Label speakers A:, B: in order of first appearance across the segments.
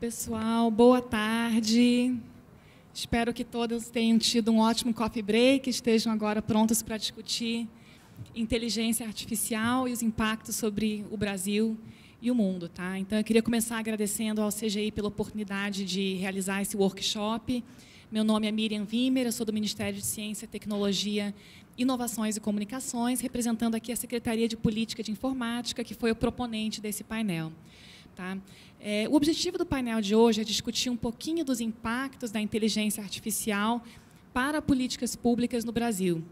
A: pessoal. Boa tarde. Espero que todos tenham tido um ótimo coffee break, estejam agora prontos para discutir inteligência artificial e os impactos sobre o Brasil e o mundo. Tá? Então, eu queria começar agradecendo ao CGI pela oportunidade de realizar esse workshop. Meu nome é Miriam Wimmer, eu sou do Ministério de Ciência, Tecnologia, Inovações e Comunicações, representando aqui a Secretaria de Política de Informática, que foi o proponente desse painel. Tá? O objetivo do painel de hoje é discutir um pouquinho dos impactos da inteligência artificial para políticas públicas no Brasil.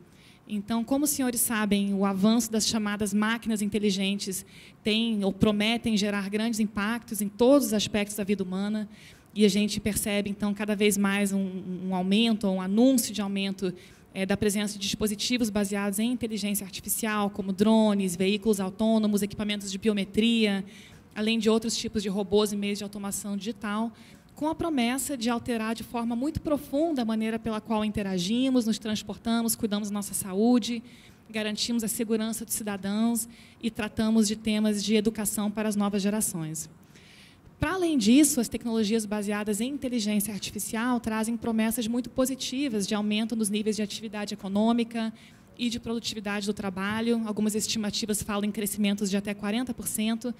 A: Então, como os senhores sabem, o avanço das chamadas máquinas inteligentes tem ou prometem gerar grandes impactos em todos os aspectos da vida humana, e a gente percebe, então, cada vez mais um aumento, ou um anúncio de aumento da presença de dispositivos baseados em inteligência artificial, como drones, veículos autônomos, equipamentos de biometria, além de outros tipos de robôs e meios de automação digital, com a promessa de alterar de forma muito profunda a maneira pela qual interagimos, nos transportamos, cuidamos da nossa saúde, garantimos a segurança dos cidadãos e tratamos de temas de educação para as novas gerações. Para além disso, as tecnologias baseadas em inteligência artificial trazem promessas muito positivas de aumento nos níveis de atividade econômica e de produtividade do trabalho. Algumas estimativas falam em crescimentos de até 40%,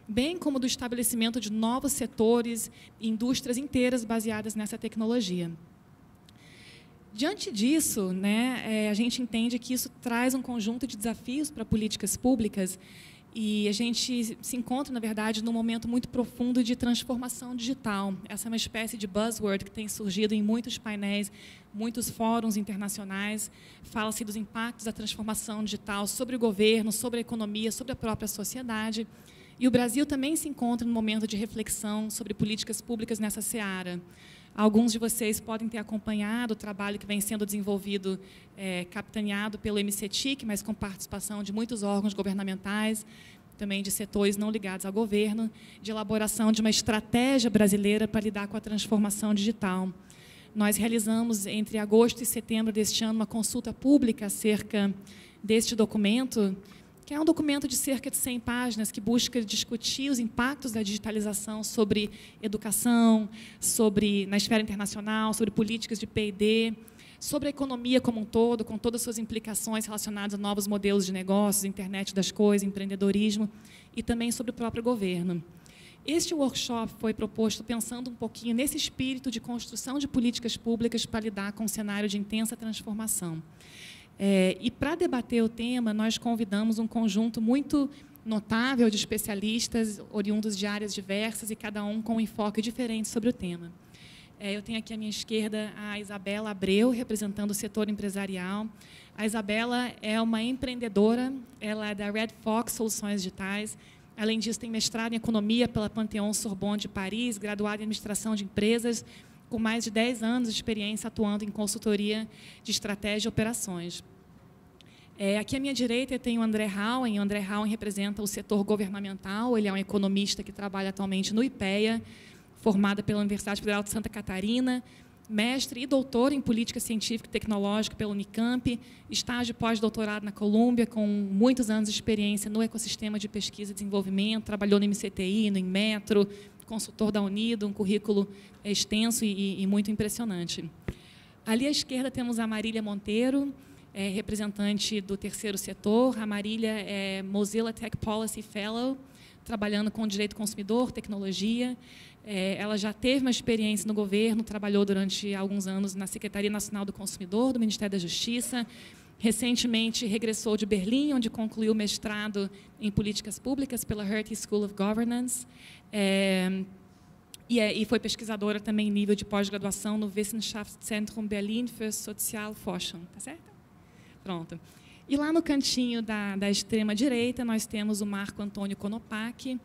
A: bem como do estabelecimento de novos setores e indústrias inteiras baseadas nessa tecnologia. Diante disso, a gente entende que isso traz um conjunto de desafios para políticas públicas e a gente se encontra, na verdade, num momento muito profundo de transformação digital. Essa é uma espécie de buzzword que tem surgido em muitos painéis, muitos fóruns internacionais. Fala-se dos impactos da transformação digital sobre o governo, sobre a economia, sobre a própria sociedade. E o Brasil também se encontra num momento de reflexão sobre políticas públicas nessa seara. Alguns de vocês podem ter acompanhado o trabalho que vem sendo desenvolvido, capitaneado pelo MCTIC, mas com participação de muitos órgãos governamentais, também de setores não ligados ao governo, de elaboração de uma estratégia brasileira para lidar com a transformação digital. Nós realizamos, entre agosto e setembro deste ano, uma consulta pública acerca deste documento, que é um documento de cerca de 100 páginas que busca discutir os impactos da digitalização sobre educação, na esfera internacional, sobre políticas de P&D, sobre a economia como um todo, com todas as suas implicações relacionadas a novos modelos de negócios, internet das coisas, empreendedorismo, e também sobre o próprio governo. Este workshop foi proposto pensando um pouquinho nesse espírito de construção de políticas públicas para lidar com um cenário de intensa transformação. E, para debater o tema, nós convidamos um conjunto muito notável de especialistas, oriundos de áreas diversas, e cada um com um enfoque diferente sobre o tema. Eu tenho aqui à minha esquerda a Isabela Abreu, representando o setor empresarial. A Isabela é uma empreendedora, ela é da Red Fox Soluções Digitais. Além disso, tem mestrado em Economia pela Panthéon-Sorbonne de Paris, graduada em Administração de Empresas, com mais de 10 anos de experiência atuando em consultoria de estratégia e operações. Aqui à minha direita eu tenho o André Hauen. O André Hauen representa o setor governamental, ele é um economista que trabalha atualmente no IPEA, formado pela Universidade Federal de Santa Catarina, mestre e doutor em Política Científica e Tecnológica pela Unicamp, estágio pós-doutorado na Colômbia, com muitos anos de experiência no ecossistema de pesquisa e desenvolvimento, trabalhou no MCTI, no Inmetro, consultor da Unido, um currículo extenso e muito impressionante. Ali à esquerda temos a Marília Monteiro, representante do terceiro setor. A Marília é Mozilla Tech Policy Fellow, trabalhando com direito do consumidor, tecnologia. Ela já teve uma experiência no governo, trabalhou durante alguns anos na Secretaria Nacional do Consumidor, do Ministério da Justiça. Recentemente, regressou de Berlim, onde concluiu o mestrado em Políticas Públicas pela Hertie School of Governance. E foi pesquisadora também em nível de pós-graduação no Wissenschaftszentrum Berlin für Sozialforschung. Tá certo? Pronto. E lá no cantinho da extrema-direita, nós temos o Marco Antônio Konopak.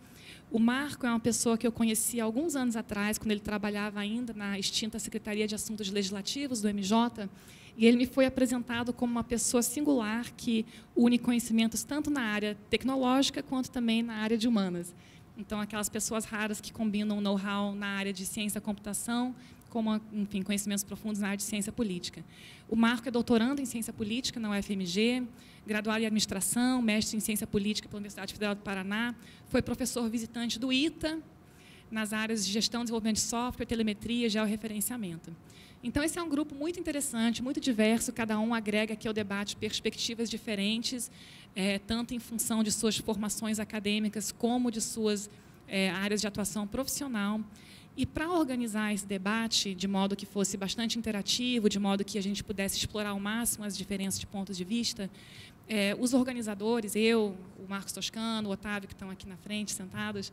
A: O Marco é uma pessoa que eu conheci há alguns anos atrás, quando ele trabalhava ainda na extinta Secretaria de Assuntos Legislativos, do MJ, e ele me foi apresentado como uma pessoa singular que une conhecimentos tanto na área tecnológica quanto também na área de humanas. Então, aquelas pessoas raras que combinam know-how na área de ciência da computação, como, enfim, conhecimentos profundos na área de ciência política. O Marco é doutorando em ciência política na UFMG, graduado em administração, mestre em ciência política pela Universidade Federal do Paraná, foi professor visitante do ITA, nas áreas de gestão e desenvolvimento de software, telemetria, georreferenciamento. Então, esse é um grupo muito interessante, muito diverso, cada um agrega aqui ao debate perspectivas diferentes, tanto em função de suas formações acadêmicas, como de suas áreas de atuação profissional. E para organizar esse debate de modo que fosse bastante interativo, de modo que a gente pudesse explorar ao máximo as diferenças de pontos de vista, os organizadores, eu, o Marcos Toscano, o Otávio, que estão aqui na frente, sentados,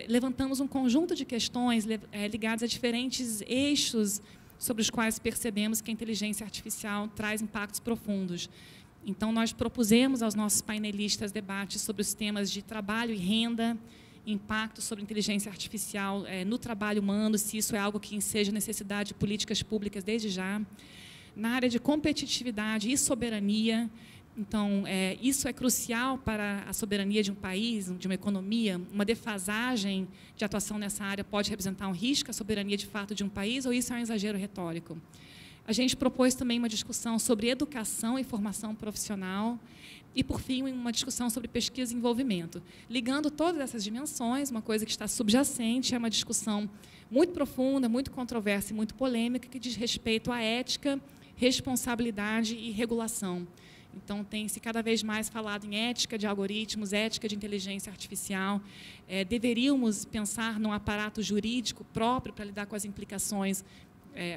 A: levantamos um conjunto de questões ligadas a diferentes eixos sobre os quais percebemos que a inteligência artificial traz impactos profundos. Então, nós propusemos aos nossos painelistas debates sobre os temas de trabalho e renda, impacto sobre inteligência artificial no trabalho humano, se isso é algo que enseja necessidade de políticas públicas desde já. Na área de competitividade e soberania, então, isso é crucial para a soberania de um país, de uma economia. Uma defasagem de atuação nessa área pode representar um risco à soberania de fato de um país, ou isso é um exagero retórico? A gente propôs também uma discussão sobre educação e formação profissional e, por fim, uma discussão sobre pesquisa e desenvolvimento. Ligando todas essas dimensões, uma coisa que está subjacente é uma discussão muito profunda, muito controversa e muito polêmica, que diz respeito à ética, responsabilidade e regulação. Então, tem-se cada vez mais falado em ética de algoritmos, ética de inteligência artificial. Deveríamos pensar num aparato jurídico próprio para lidar com as implicações,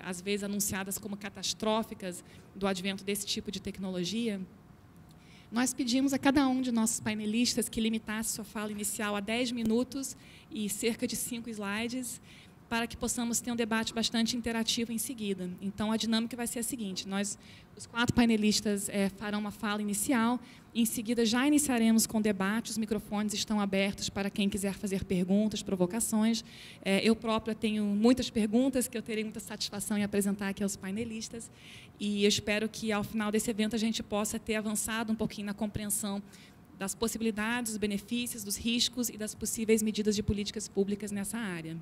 A: às vezes anunciadas como catastróficas, do advento desse tipo de tecnologia. Nós pedimos a cada um de nossos painelistas que limitasse sua fala inicial a 10 minutos e cerca de 5 slides, para que possamos ter um debate bastante interativo em seguida. Então, a dinâmica vai ser a seguinte: os 4 painelistas farão uma fala inicial, em seguida já iniciaremos com o debate, os microfones estão abertos para quem quiser fazer perguntas, provocações. Eu própria tenho muitas perguntas que eu terei muita satisfação em apresentar aqui aos painelistas, e eu espero que, ao final desse evento, a gente possa ter avançado um pouquinho na compreensão das possibilidades, dos benefícios, dos riscos e das possíveis medidas de políticas públicas nessa área.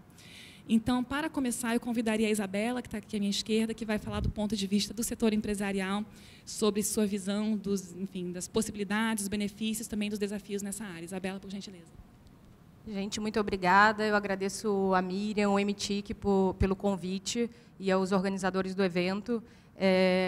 A: Então, para começar, eu convidaria a Isabela, que está aqui à minha esquerda, que vai falar do ponto de vista do setor empresarial, sobre sua visão das possibilidades, dos benefícios, também dos desafios nessa área. Isabela, por gentileza.
B: Gente, muito obrigada. Eu agradeço a Miriam, o MTIC, pelo convite e aos organizadores do evento.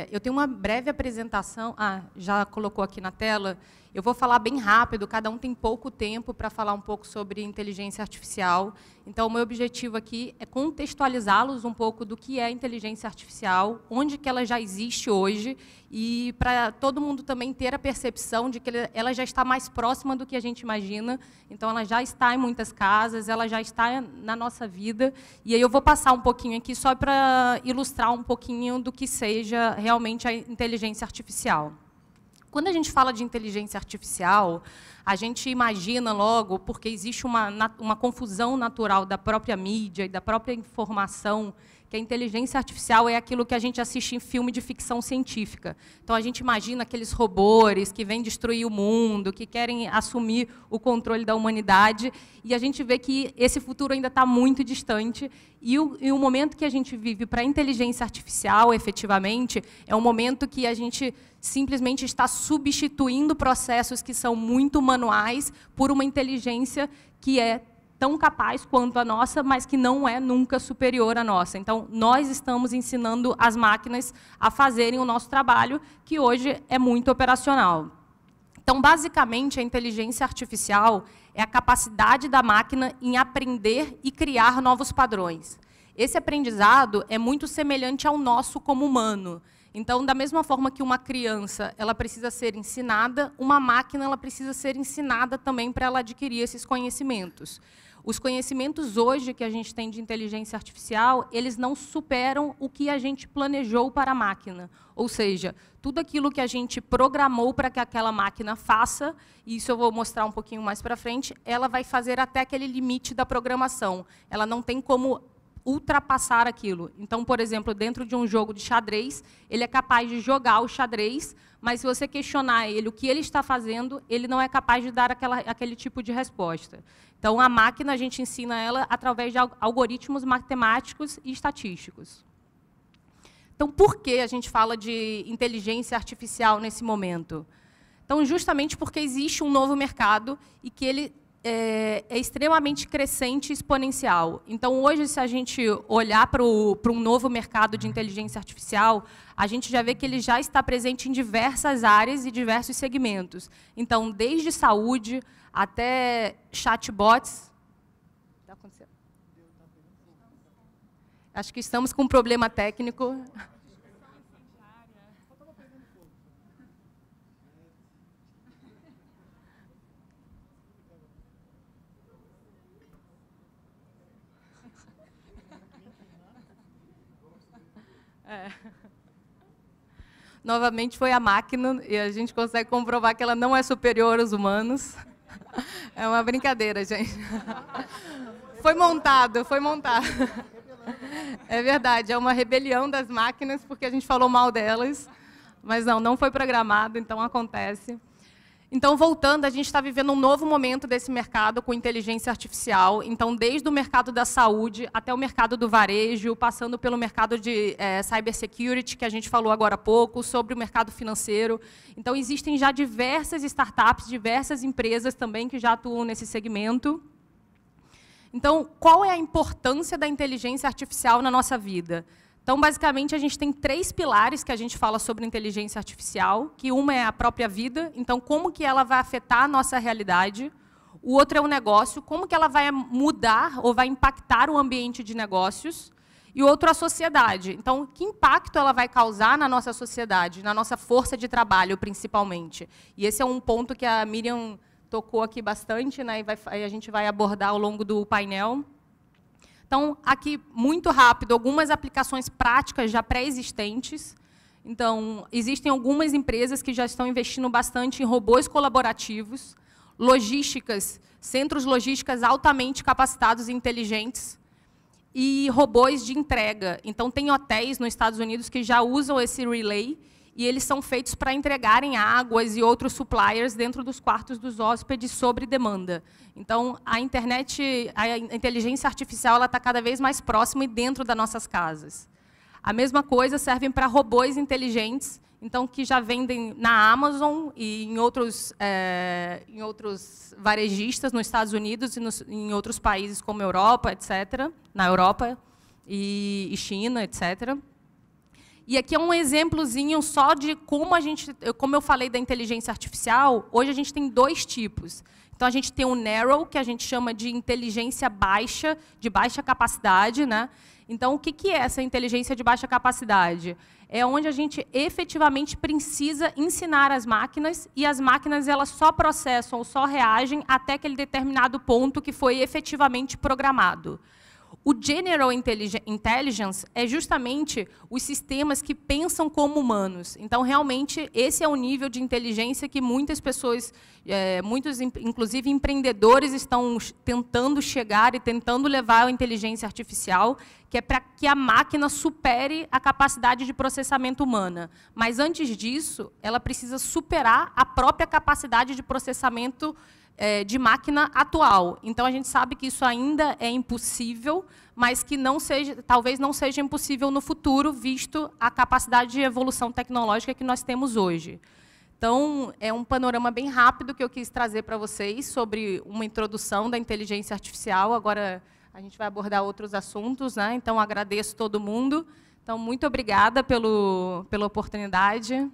B: Eu tenho uma breve apresentação. Já colocou aqui na tela. Eu vou falar bem rápido, cada um tem pouco tempo para falar um pouco sobre inteligência artificial. Então, o meu objetivo aqui é contextualizá-los um pouco do que é inteligência artificial, onde que ela já existe hoje, e para todo mundo também ter a percepção de que ela já está mais próxima do que a gente imagina. Então, ela já está em muitas casas, ela já está na nossa vida. E aí eu vou passar um pouquinho aqui só para ilustrar um pouquinho do que seja realmente a inteligência artificial. Quando a gente fala de inteligência artificial, a gente imagina logo, porque existe uma confusão natural da própria mídia e da própria informação, que a inteligência artificial é aquilo que a gente assiste em filme de ficção científica. Então, a gente imagina aqueles robôs que vêm destruir o mundo, que querem assumir o controle da humanidade, e a gente vê que esse futuro ainda está muito distante, e o momento que a gente vive para a inteligência artificial, efetivamente, é um momento que a gente simplesmente está substituindo processos que são muito manuais por uma inteligência que é tão capaz quanto a nossa, mas que não é nunca superior à nossa. Então, nós estamos ensinando as máquinas a fazerem o nosso trabalho, que hoje é muito operacional. Então, basicamente, a inteligência artificial é a capacidade da máquina em aprender e criar novos padrões. Esse aprendizado é muito semelhante ao nosso como humano. Então, da mesma forma que uma criança ela precisa ser ensinada, uma máquina ela precisa ser ensinada também para ela adquirir esses conhecimentos. Os conhecimentos hoje que a gente tem de inteligência artificial, eles não superam o que a gente planejou para a máquina. Ou seja, tudo aquilo que a gente programou para que aquela máquina faça, e isso eu vou mostrar um pouquinho mais para frente, ela vai fazer até aquele limite da programação. Ela não tem como ultrapassar aquilo. Então, por exemplo, dentro de um jogo de xadrez, ele é capaz de jogar o xadrez, mas se você questionar ele o que ele está fazendo, ele não é capaz de dar aquele tipo de resposta. Então, a máquina, a gente ensina ela através de algoritmos matemáticos e estatísticos. Então, por que a gente fala de inteligência artificial nesse momento? Então, justamente porque existe um novo mercado e que ele é extremamente crescente e exponencial. Então, hoje, se a gente olhar para um novo mercado de inteligência artificial, a gente já vê que ele já está presente em diversas áreas e diversos segmentos. Então, desde saúde até chatbots. Está acontecendo? Acho que estamos com um problema técnico. Novamente foi a máquina, e a gente consegue comprovar que ela não é superior aos humanos. É uma brincadeira, gente. Foi montado, foi montado. É verdade, é uma rebelião das máquinas, porque a gente falou mal delas. Mas não foi programado, então acontece. Então, voltando, a gente está vivendo um novo momento desse mercado com inteligência artificial. Então, desde o mercado da saúde até o mercado do varejo, passando pelo mercado de cybersecurity, que a gente falou agora há pouco, sobre o mercado financeiro. Então, existem já diversas startups, diversas empresas também que já atuam nesse segmento. Então, qual é a importância da inteligência artificial na nossa vida? Então, basicamente, a gente tem 3 pilares que a gente fala sobre inteligência artificial, que uma é a própria vida, então, como que ela vai afetar a nossa realidade. O outro é o negócio, como que ela vai mudar ou vai impactar o ambiente de negócios. E o outro, a sociedade. Então, que impacto ela vai causar na nossa sociedade, na nossa força de trabalho, principalmente. E esse é um ponto que a Miriam tocou aqui bastante, né, e a gente vai abordar ao longo do painel. Então, aqui, muito rápido, algumas aplicações práticas já pré-existentes. Então, existem algumas empresas que já estão investindo bastante em robôs colaborativos, logísticas, centros logísticos altamente capacitados e inteligentes, e robôs de entrega. Então, tem hotéis nos Estados Unidos que já usam esse relay, e eles são feitos para entregarem águas e outros suppliers dentro dos quartos dos hóspedes sob demanda. Então, a inteligência artificial ela está cada vez mais próxima e dentro das nossas casas. A mesma coisa serve para robôs inteligentes, então, que já vendem na Amazon e em outros varejistas nos Estados Unidos e em outros países como Europa, etc., na Europa e China, etc. E aqui é um exemplozinho só de como eu falei da inteligência artificial, hoje a gente tem 2 tipos. Então, a gente tem o narrow, que a gente chama de inteligência baixa, de baixa capacidade, né? Então, o que é essa inteligência de baixa capacidade? É onde a gente efetivamente precisa ensinar as máquinas, e as máquinas elas só processam ou só reagem até aquele determinado ponto que foi efetivamente programado. O General Intelligence é justamente os sistemas que pensam como humanos. Então, realmente, esse é o nível de inteligência que muitas pessoas, muitos, inclusive empreendedores, estão tentando chegar e tentando levar a inteligência artificial, que é para que a máquina supere a capacidade de processamento humana. Mas, antes disso, ela precisa superar a própria capacidade de processamento de máquina atual. Então, a gente sabe que isso ainda é impossível, mas que talvez não seja impossível no futuro, visto a capacidade de evolução tecnológica que nós temos hoje. Então, é um panorama bem rápido que eu quis trazer para vocês sobre uma introdução da inteligência artificial. Agora, a gente vai abordar outros assuntos, né? Então, agradeço todo mundo. Então, muito obrigada pela oportunidade.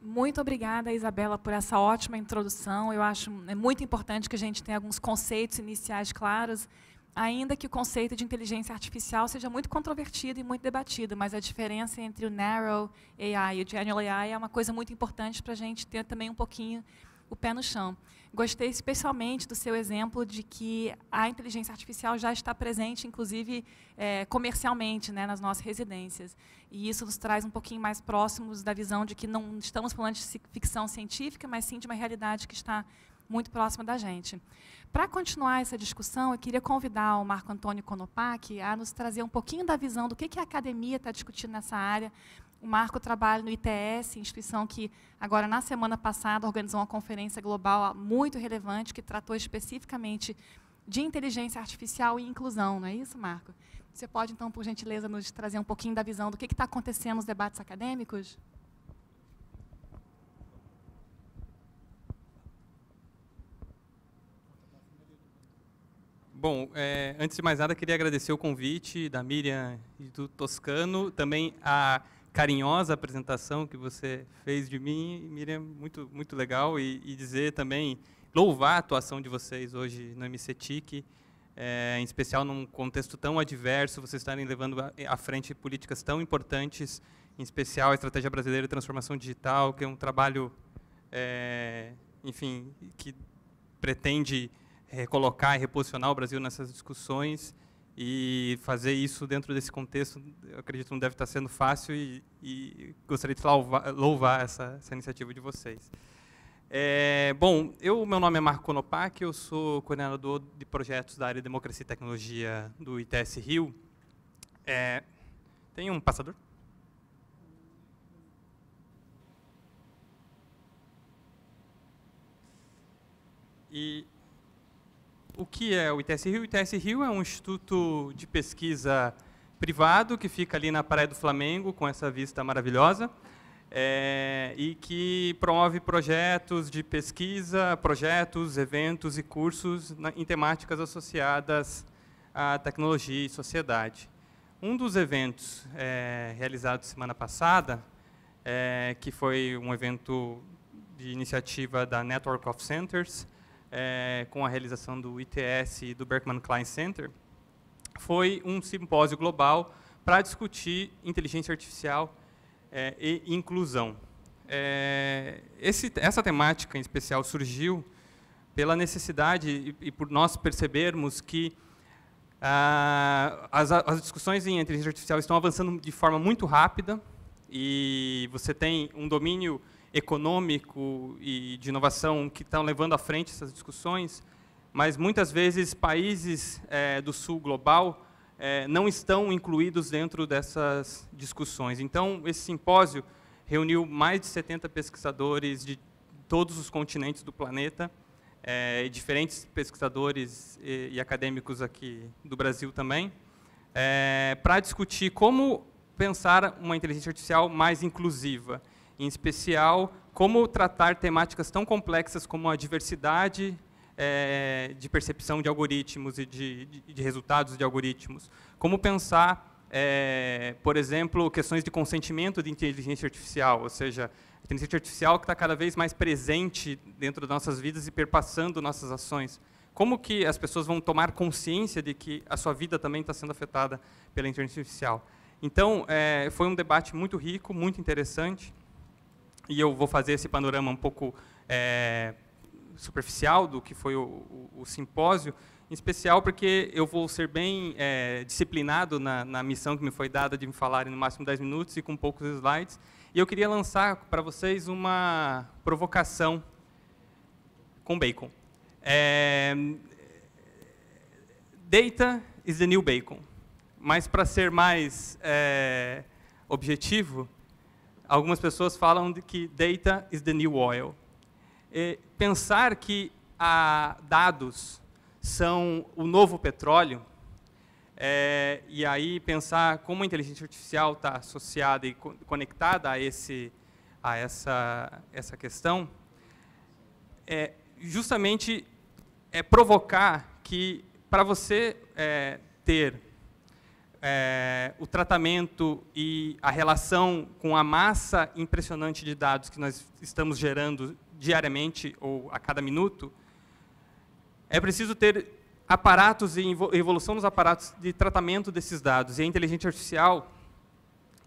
A: Muito obrigada, Isabela, por essa ótima introdução. Eu acho muito importante que a gente tenha alguns conceitos iniciais claros, ainda que o conceito de inteligência artificial seja muito controvertido e muito debatido, mas a diferença entre o Narrow AI e o General AI é uma coisa muito importante para a gente ter também um pouquinho o pé no chão. Gostei especialmente do seu exemplo de que a inteligência artificial já está presente, inclusive comercialmente, né, nas nossas residências. E isso nos traz um pouquinho mais próximos da visão de que não estamos falando de ficção científica, mas sim de uma realidade que está muito próxima da gente. Para continuar essa discussão, eu queria convidar o Marco Antônio Konopak a nos trazer um pouquinho da visão do que a academia está discutindo nessa área. O Marco trabalha no ITS, instituição que, agora, na semana passada, organizou uma conferência global muito relevante, que tratou especificamente de inteligência artificial e inclusão. Não é isso, Marco? Você pode, então, por gentileza, nos trazer um pouquinho da visão do que está acontecendo nos debates acadêmicos?
C: Bom, antes de mais nada, queria agradecer o convite da Miriam e do Toscano, também a carinhosa apresentação que você fez de mim, Miriam, muito, muito legal, e dizer também, louvar a atuação de vocês hoje no MCTIC, em especial num contexto tão adverso, vocês estarem levando à frente políticas tão importantes, em especial a Estratégia Brasileira de Transformação Digital, que é um trabalho, enfim, que pretende recolocar e reposicionar o Brasil nessas discussões, e fazer isso dentro desse contexto, eu acredito que não deve estar sendo fácil, e gostaria de louvar essa iniciativa de vocês. Bom, meu nome é Marco Konopak, eu sou coordenador de projetos da área de Democracia e Tecnologia do ITS Rio. Tem um passador? E o que é o ITS Rio? O ITS Rio é um instituto de pesquisa privado que fica ali na Praia do Flamengo, com essa vista maravilhosa, e que promove projetos de pesquisa, projetos, eventos e cursos em temáticas associadas à tecnologia e sociedade. Um dos eventos realizados semana passada, que foi um evento de iniciativa da Network of Centers, com a realização do ITS e do Berkman Klein Center, foi um simpósio global para discutir inteligência artificial e inclusão. Essa temática, em especial, surgiu pela necessidade e por nós percebermos que as discussões em inteligência artificial estão avançando de forma muito rápida, e você tem um domínio econômico e de inovação que estão levando à frente essas discussões, mas muitas vezes países do sul global não estão incluídos dentro dessas discussões. Então, esse simpósio reuniu mais de 70 pesquisadores de todos os continentes do planeta, diferentes pesquisadores e acadêmicos aqui do Brasil também, para discutir como pensar uma inteligência artificial mais inclusiva, em especial, como tratar temáticas tão complexas como a diversidade de percepção de algoritmos e de resultados de algoritmos. Como pensar, por exemplo, questões de consentimento de inteligência artificial, ou seja, a inteligência artificial que está cada vez mais presente dentro das nossas vidas e perpassando nossas ações. Como que as pessoas vão tomar consciência de que a sua vida também está sendo afetada pela inteligência artificial? Então, foi um debate muito rico, muito interessante, e eu vou fazer esse panorama um pouco superficial do que foi o simpósio, em especial porque eu vou ser bem disciplinado na missão que me foi dada de me falar em no máximo 10 minutos e com poucos slides. E eu queria lançar para vocês uma provocação com bacon. Data is the new bacon. Mas, para ser mais objetivo, algumas pessoas falam de que data is the new oil. Pensar que dados são o novo petróleo, e aí pensar como a inteligência artificial está associada e conectada a essa questão, justamente provocar que, para você ter o tratamento e a relação com a massa impressionante de dados que nós estamos gerando diariamente ou a cada minuto, é preciso ter aparatos e evolução nos aparatos de tratamento desses dados. E a inteligência artificial,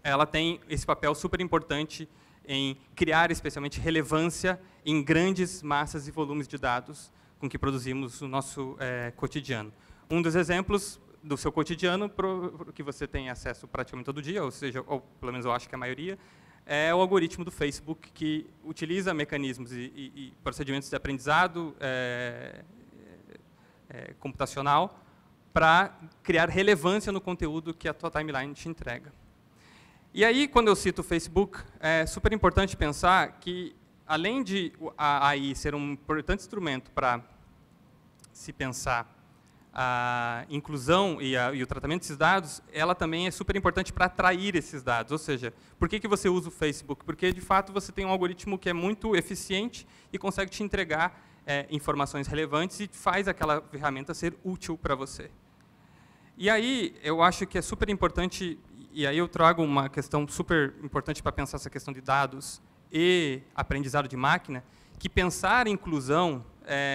C: ela tem esse papel super importante em criar, especialmente, relevância em grandes massas e volumes de dados com que produzimos o nosso cotidiano. Um dos exemplos do seu cotidiano, que você tem acesso praticamente todo dia, ou seja, ou pelo menos eu acho que a maioria, é o algoritmo do Facebook, que utiliza mecanismos e procedimentos de aprendizado computacional para criar relevância no conteúdo que a tua timeline te entrega. E aí, quando eu cito o Facebook, é super importante pensar que, além de a AI ser um importante instrumento para se pensar a inclusão e o tratamento desses dados, ela também é super importante para atrair esses dados. Ou seja, por que você usa o Facebook? Porque, de fato, você tem um algoritmo que é muito eficiente e consegue te entregar informações relevantes e faz aquela ferramenta ser útil para você. E aí, eu acho que é super importante, e aí eu trago uma questão super importante para pensar essa questão de dados e aprendizado de máquina, que pensar inclusão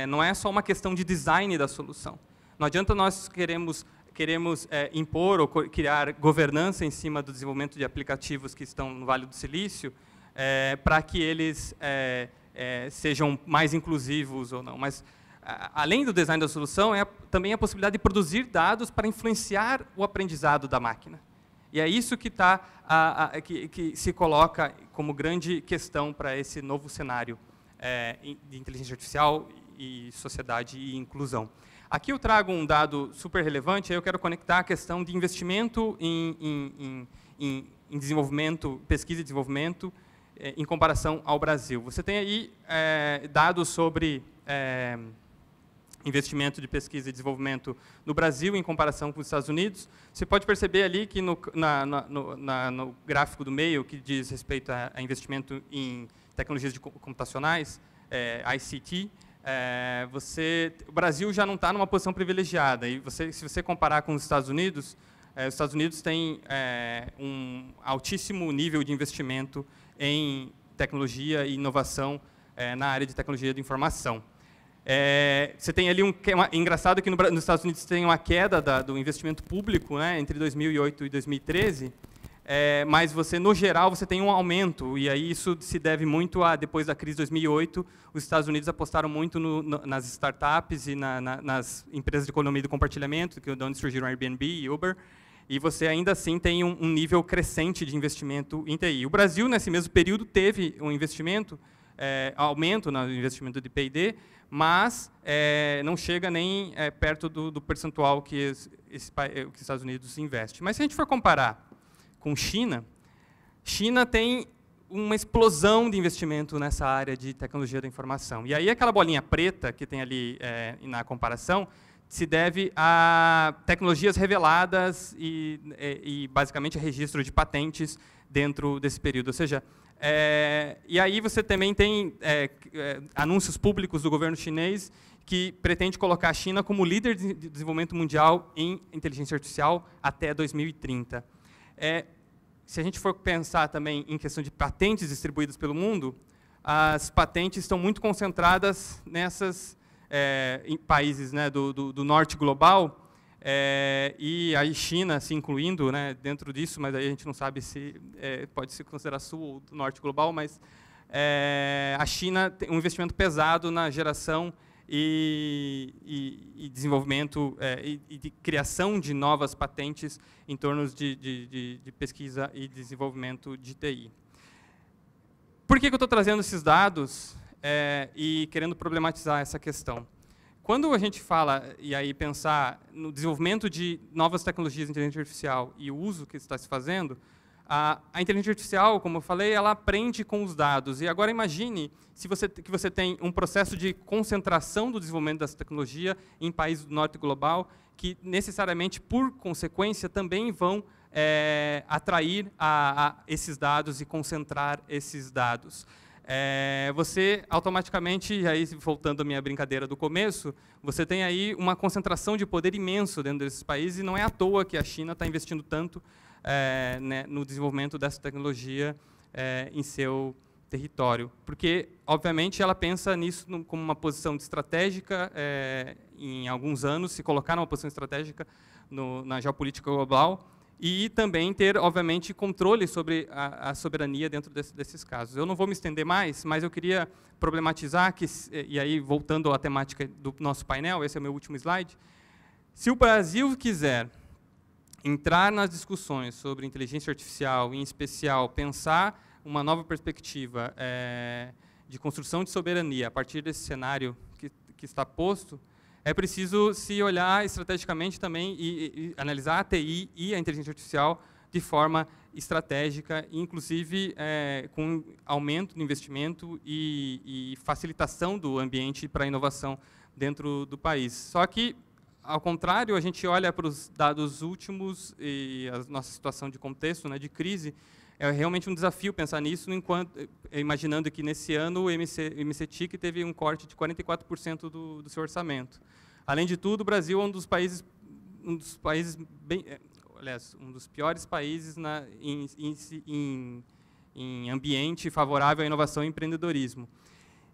C: não é só uma questão de design da solução. Não adianta nós queremos impor ou criar governança em cima do desenvolvimento de aplicativos que estão no Vale do Silício para que eles sejam mais inclusivos ou não. Mas, além do design da solução, também a possibilidade de produzir dados para influenciar o aprendizado da máquina. E é isso que se coloca como grande questão para esse novo cenário de inteligência artificial e sociedade e inclusão. Aqui eu trago um dado super relevante, aí eu quero conectar a questão de investimento em desenvolvimento, pesquisa e desenvolvimento, em comparação ao Brasil. Você tem aí dados sobre investimento de pesquisa e desenvolvimento no Brasil em comparação com os Estados Unidos. Você pode perceber ali que no gráfico do meio, que diz respeito a investimento em tecnologias computacionais, ICT, o Brasil já não está numa posição privilegiada. E se você comparar com os Estados Unidos têm um altíssimo nível de investimento em tecnologia e inovação na área de tecnologia de informação. Você tem ali engraçado que nos Estados Unidos tem uma queda do investimento público, né, entre 2008 e 2013, mas no geral, você tem um aumento, e aí isso se deve muito depois da crise de 2008, os Estados Unidos apostaram muito nas startups e nas empresas de economia do compartilhamento, que onde surgiram Airbnb e Uber, e você ainda assim tem um nível crescente de investimento em TI. O Brasil, nesse mesmo período, teve um investimento, aumento no investimento de P&D, mas não chega nem perto do percentual que os Estados Unidos investem. Mas se a gente for comparar com China tem uma explosão de investimento nessa área de tecnologia da informação. E aí aquela bolinha preta que tem ali na comparação se deve a tecnologias reveladas e basicamente registro de patentes dentro desse período. Ou seja, e aí você também tem anúncios públicos do governo chinês que pretende colocar a China como líder de desenvolvimento mundial em inteligência artificial até 2030. Se a gente for pensar também em questão de patentes distribuídas pelo mundo, as patentes estão muito concentradas em países, né, do norte global, e aí China se incluindo, né, dentro disso, mas aí a gente não sabe se pode se considerar sul ou norte global, mas a China tem um investimento pesado na geração e desenvolvimento e de criação de novas patentes em torno de pesquisa e desenvolvimento de TI. Por que eu estou trazendo esses dados e querendo problematizar essa questão? Quando a gente fala, e aí pensar no desenvolvimento de novas tecnologias de inteligência artificial e o uso que está se fazendo, a inteligência artificial, como eu falei, ela aprende com os dados. E agora imagine que você tem um processo de concentração do desenvolvimento dessa tecnologia em países do norte global, que necessariamente, por consequência, também vão atrair esses dados e concentrar esses dados. Você automaticamente, e aí voltando à minha brincadeira do começo, você tem aí uma concentração de poder imenso dentro desses países, e não é à toa que a China está investindo tanto né, no desenvolvimento dessa tecnologia em seu território. Porque, obviamente, ela pensa nisso como uma posição estratégica, em alguns anos, se colocar numa posição estratégica na geopolítica global, e também ter, obviamente, controle sobre a soberania dentro desses casos. Eu não vou me estender mais, mas eu queria problematizar, e aí, voltando à temática do nosso painel, esse é o meu último slide, se o Brasil quiser entrar nas discussões sobre inteligência artificial, em especial pensar uma nova perspectiva de construção de soberania a partir desse cenário que está posto, é preciso se olhar estrategicamente também e analisar a TI e a inteligência artificial de forma estratégica, inclusive com aumento do investimento e facilitação do ambiente para a inovação dentro do país. Só que, ao contrário, a gente olha para os dados últimos e a nossa situação de contexto, né, de crise, é realmente um desafio pensar nisso, imaginando que nesse ano o MCTIC teve um corte de 44% do seu orçamento. Além de tudo, o Brasil é um dos países um dos piores países em ambiente favorável à inovação e empreendedorismo.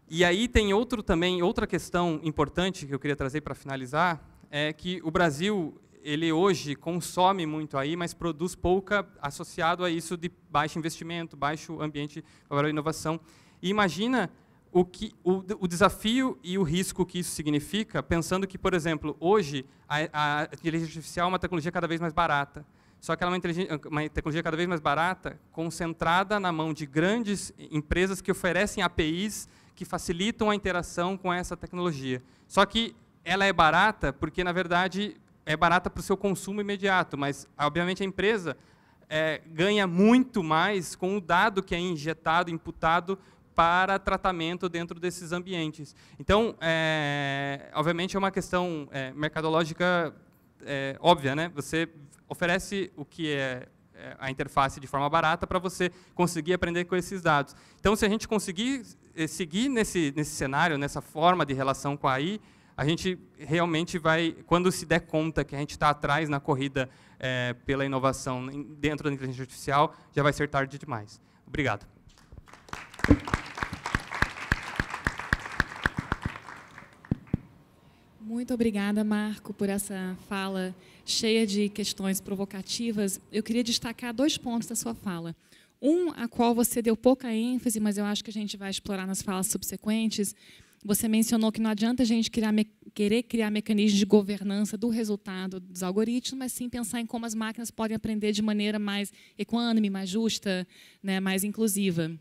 C: E aí tem outra questão importante que eu queria trazer para finalizar, é que o Brasil, ele hoje consome muito aí, mas produz pouca associado a isso de baixo investimento, baixo ambiente favorável à inovação. E imagina o desafio e o risco que isso significa, pensando que, por exemplo, hoje a inteligência artificial é uma tecnologia cada vez mais barata. Só que ela é uma tecnologia cada vez mais barata, concentrada na mão de grandes empresas que oferecem APIs que facilitam a interação com essa tecnologia. Só que ela é barata porque, na verdade, é barata para o seu consumo imediato, mas, obviamente, a empresa ganha muito mais com o dado que é injetado, imputado para tratamento dentro desses ambientes. Então, obviamente, é uma questão mercadológica óbvia, né? Você oferece o que é a interface de forma barata para você conseguir aprender com esses dados. Então, se a gente conseguir seguir nesse cenário, nessa forma de relação com a AI, a gente realmente vai, quando se der conta que a gente está atrás na corrida pela inovação dentro da inteligência artificial, já vai ser tarde demais. Obrigado.
A: Muito obrigada, Marco, por essa fala cheia de questões provocativas. Eu queria destacar 2 pontos da sua fala. Um, a qual você deu pouca ênfase, mas eu acho que a gente vai explorar nas falas subsequentes. Você mencionou que não adianta a gente querer criar mecanismos de governança do resultado dos algoritmos, mas sim pensar em como as máquinas podem aprender de maneira mais equânime, mais justa, né, mais inclusiva.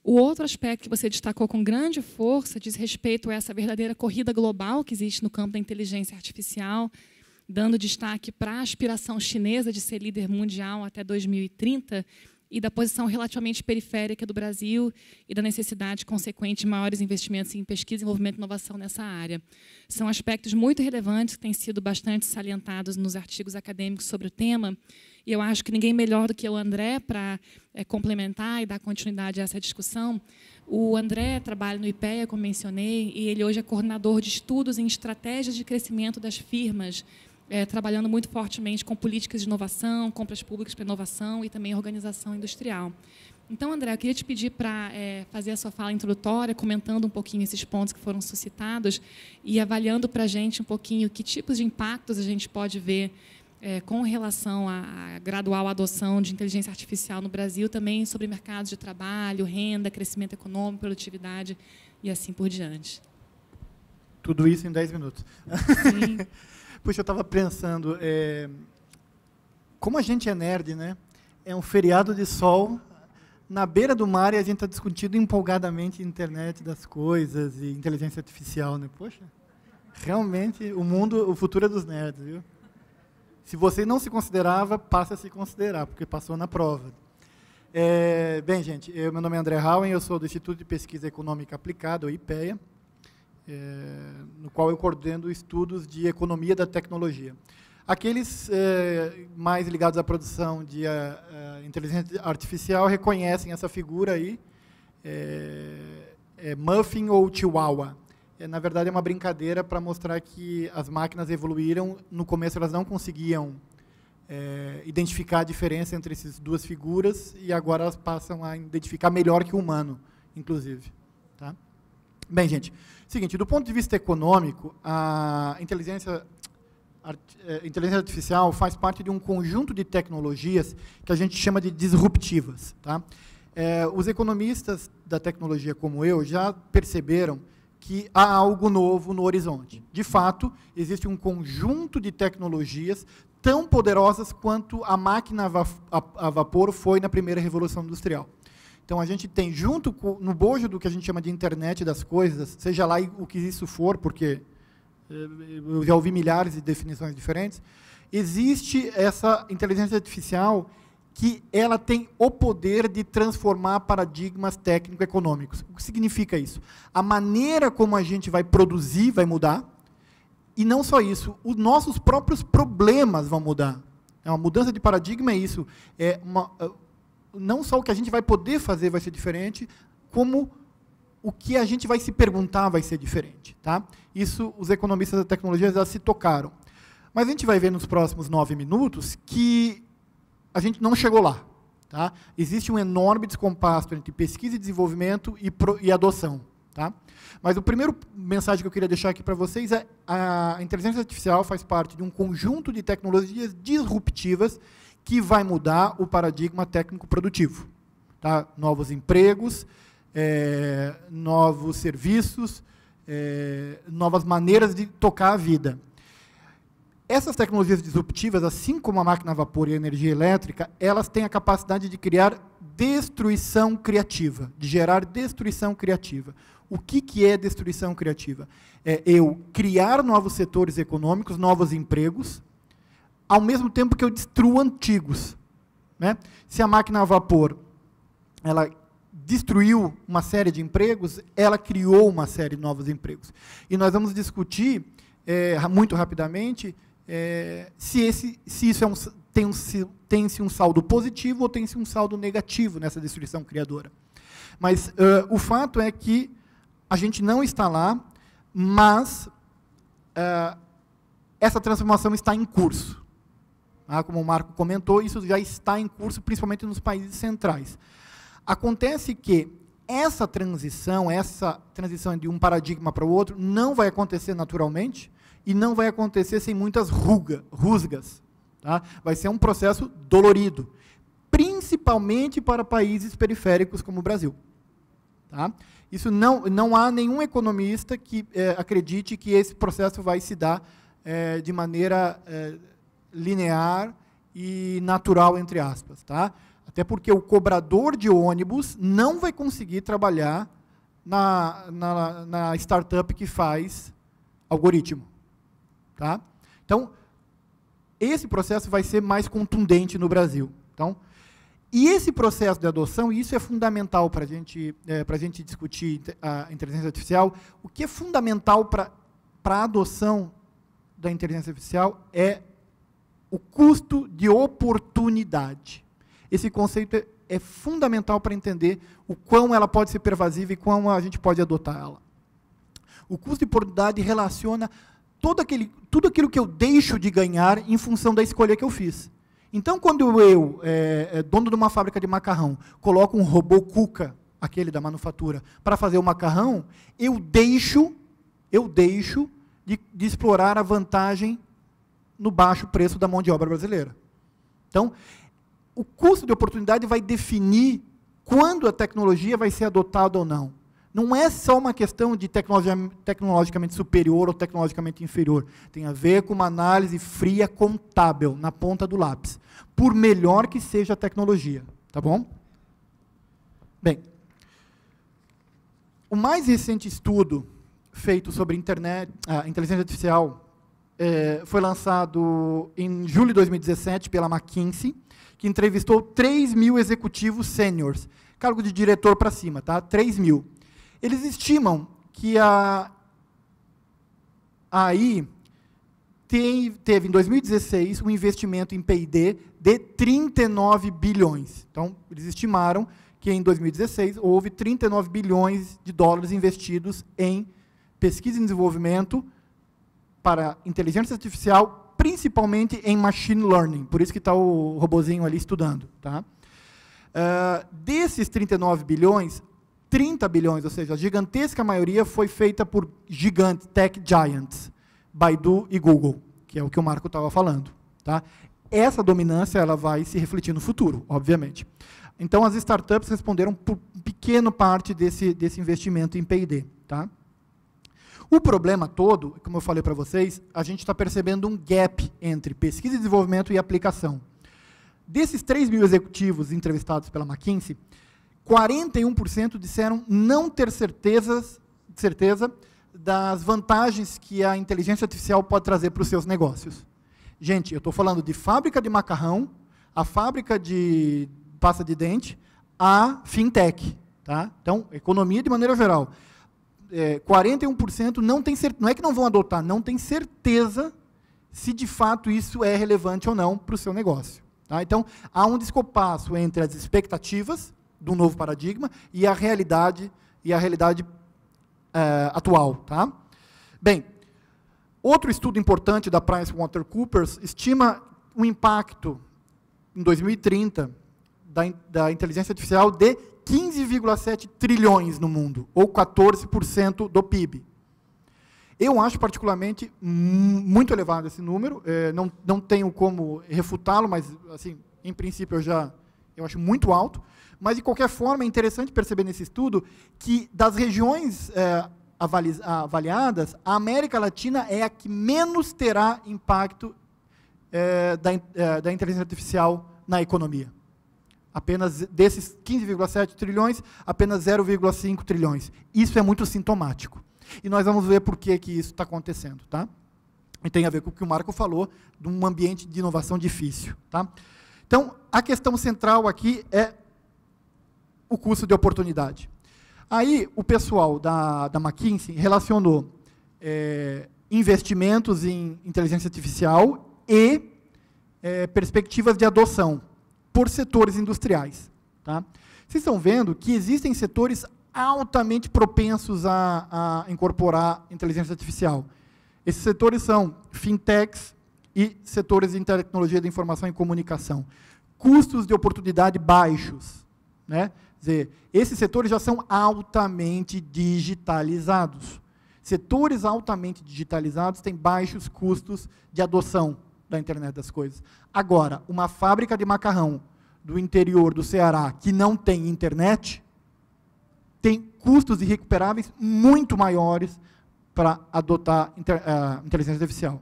A: O outro aspecto que você destacou com grande força diz respeito a essa verdadeira corrida global que existe no campo da inteligência artificial, dando destaque para a aspiração chinesa de ser líder mundial até 2030 e da posição relativamente periférica do Brasil e da necessidade consequente de maiores investimentos em pesquisa, desenvolvimento e inovação nessa área. São aspectos muito relevantes que têm sido bastante salientados nos artigos acadêmicos sobre o tema, e eu acho que ninguém melhor do que o André para complementar e dar continuidade a essa discussão. O André trabalha no IPEA, como mencionei, e ele hoje é coordenador de estudos em estratégias de crescimento das firmas, trabalhando muito fortemente com políticas de inovação, compras públicas para inovação e também organização industrial. Então, André, eu queria te pedir para fazer a sua fala introdutória, comentando um pouquinho esses pontos que foram suscitados e avaliando para a gente um pouquinho que tipos de impactos a gente pode ver com relação à gradual adoção de inteligência artificial no Brasil, também sobre mercados de trabalho, renda, crescimento econômico, produtividade e assim por diante.
D: Tudo isso em 10 minutos.
A: Sim.
D: Puxa, eu estava pensando, como a gente é nerd, né? É um feriado de sol na beira do mar e a gente está discutindo empolgadamente internet das coisas e inteligência artificial, né? Poxa, realmente o futuro é dos nerds, viu? Se você não se considerava, passa a se considerar, porque passou na prova. Bem, gente, meu nome é André Hauen, eu sou do Instituto de Pesquisa Econômica Aplicada, o IPEA, no qual eu coordeno estudos de economia da tecnologia. Aqueles mais ligados à produção de inteligência artificial reconhecem essa figura aí, Muffin ou Chihuahua. Na verdade, é uma brincadeira para mostrar que as máquinas evoluíram. No começo, elas não conseguiam identificar a diferença entre essas duas figuras, e agora elas passam a identificar melhor que o humano, inclusive. Tá? Bem, gente, seguinte, do ponto de vista econômico, a inteligência artificial faz parte de um conjunto de tecnologias que a gente chama de disruptivas. Tá? Os economistas da tecnologia, como eu, já perceberam que há algo novo no horizonte. De fato, existe um conjunto de tecnologias tão poderosas quanto a máquina a vapor foi na primeira Revolução Industrial. Então, a gente tem, no bojo do que a gente chama de internet das coisas, seja lá o que isso for, porque eu já ouvi milhares de definições diferentes, existe essa inteligência artificial que ela tem o poder de transformar paradigmas técnico-econômicos. O que significa isso? A maneira como a gente vai produzir vai mudar, e não só isso, os nossos próprios problemas vão mudar. Uma mudança de paradigma é isso. não só o que a gente vai poder fazer vai ser diferente, como o que a gente vai se perguntar vai ser diferente. Tá? Isso os economistas da tecnologia já se tocaram. Mas a gente vai ver nos próximos 9 minutos que a gente não chegou lá. Tá? Existe um enorme descompasso entre pesquisa e desenvolvimento e adoção. Tá? Mas o primeiro mensagem que eu queria deixar aqui para vocês é a inteligência artificial faz parte de um conjunto de tecnologias disruptivas que vai mudar o paradigma técnico-produtivo. Tá? Novos empregos, novos serviços, novas maneiras de tocar a vida. Essas tecnologias disruptivas, assim como a máquina a vapor e a energia elétrica, elas têm a capacidade de criar destruição criativa, de gerar destruição criativa. O que é destruição criativa? É eu criar novos setores econômicos, novos empregos, ao mesmo tempo que eu destruo antigos. Né? Se a máquina a vapor ela destruiu uma série de empregos, ela criou uma série de novos empregos. E nós vamos discutir, muito rapidamente, se isso tem-se um saldo positivo ou tem-se um saldo negativo nessa destruição criadora. Mas o fato é que a gente não está lá, mas essa transformação está em curso. Como o Marco comentou, isso já está em curso, principalmente nos países centrais. Acontece que essa transição de um paradigma para o outro, não vai acontecer naturalmente e não vai acontecer sem muitas rusgas. Tá? Vai ser um processo dolorido, principalmente para países periféricos como o Brasil. Tá? Isso não há nenhum economista que acredite que esse processo vai se dar de maneira linear e natural, entre aspas. Tá? Até porque o cobrador de ônibus não vai conseguir trabalhar na startup que faz algoritmo. Tá? Então, esse processo vai ser mais contundente no Brasil. Então, e esse processo de adoção, e isso é fundamental para a gente discutir a inteligência artificial, o que é fundamental para a adoção da inteligência artificial é o custo de oportunidade. Esse conceito é fundamental para entender o quão ela pode ser pervasiva e quão a gente pode adotar ela. O custo de oportunidade relaciona tudo aquilo que eu deixo de ganhar em função da escolha que eu fiz. Então, quando eu, dono de uma fábrica de macarrão, coloco um robô Cuca, aquele da manufatura, para fazer o macarrão, eu deixo de explorar a vantagem no baixo preço da mão de obra brasileira. Então, o custo de oportunidade vai definir quando a tecnologia vai ser adotada ou não. Não é só uma questão de tecnologicamente superior ou tecnologicamente inferior. Tem a ver com uma análise fria contábil, na ponta do lápis. Por melhor que seja a tecnologia. Tá bom? Bem, o mais recente estudo feito sobre inteligência artificial foi lançado em julho de 2017 pela McKinsey, que entrevistou 3.000 executivos sêniores, cargo de diretor para cima, tá? 3.000. Eles estimam que a AI teve, em 2016, um investimento em P&D de 39 bilhões. Então, eles estimaram que, em 2016, houve 39 bilhões de dólares investidos em pesquisa e desenvolvimento para inteligência artificial, principalmente em machine learning. Por isso que está o robozinho ali estudando. Tá? Desses 39 bilhões, 30 bilhões, ou seja, a gigantesca maioria foi feita por gigantes, tech giants, Baidu e Google, que é o que o Marco estava falando. Tá? Essa dominância ela vai se refletir no futuro, obviamente. Então, as startups responderam por pequena parte desse investimento em P&D. Tá? O problema todo, como eu falei para vocês, a gente está percebendo um gap entre pesquisa e desenvolvimento e aplicação. Desses 3.000 executivos entrevistados pela McKinsey, 41% disseram não ter certeza das vantagens que a inteligência artificial pode trazer para os seus negócios. Gente, eu estou falando de fábrica de macarrão, a fábrica de pasta de dente, a fintech. Tá? Então, economia de maneira geral. 41% não tem certeza, não é que não vão adotar, não tem certeza se de fato isso é relevante ou não para o seu negócio. Tá? Então, há um descompasso entre as expectativas do novo paradigma e a realidade atual. Tá? Bem, outro estudo importante da PricewaterhouseCoopers estima o impacto, em 2030, da inteligência artificial de 15,7 trilhões no mundo, ou 14% do PIB. Eu acho particularmente muito elevado esse número, não tenho como refutá-lo, mas, assim, em princípio, eu acho muito alto. Mas, de qualquer forma, é interessante perceber nesse estudo que, das regiões avaliadas, a América Latina é a que menos terá impacto da inteligência artificial na economia. Apenas desses 15,7 trilhões, apenas 0,5 trilhões. Isso é muito sintomático. E nós vamos ver por que isso está acontecendo. Tá? E tem a ver com o que o Marco falou, de um ambiente de inovação difícil. Tá? Então, a questão central aqui é o custo de oportunidade. Aí, o pessoal da McKinsey relacionou investimentos em inteligência artificial e perspectivas de adoção por setores industriais. Tá? Vocês estão vendo que existem setores altamente propensos a incorporar inteligência artificial. Esses setores são fintechs e setores de tecnologia da informação e comunicação. Custos de oportunidade baixos. Né? Quer dizer, esses setores já são altamente digitalizados. Setores altamente digitalizados têm baixos custos de adoção da internet das coisas. Agora, uma fábrica de macarrão do interior do Ceará que não tem internet tem custos irrecuperáveis muito maiores para adotar inteligência artificial.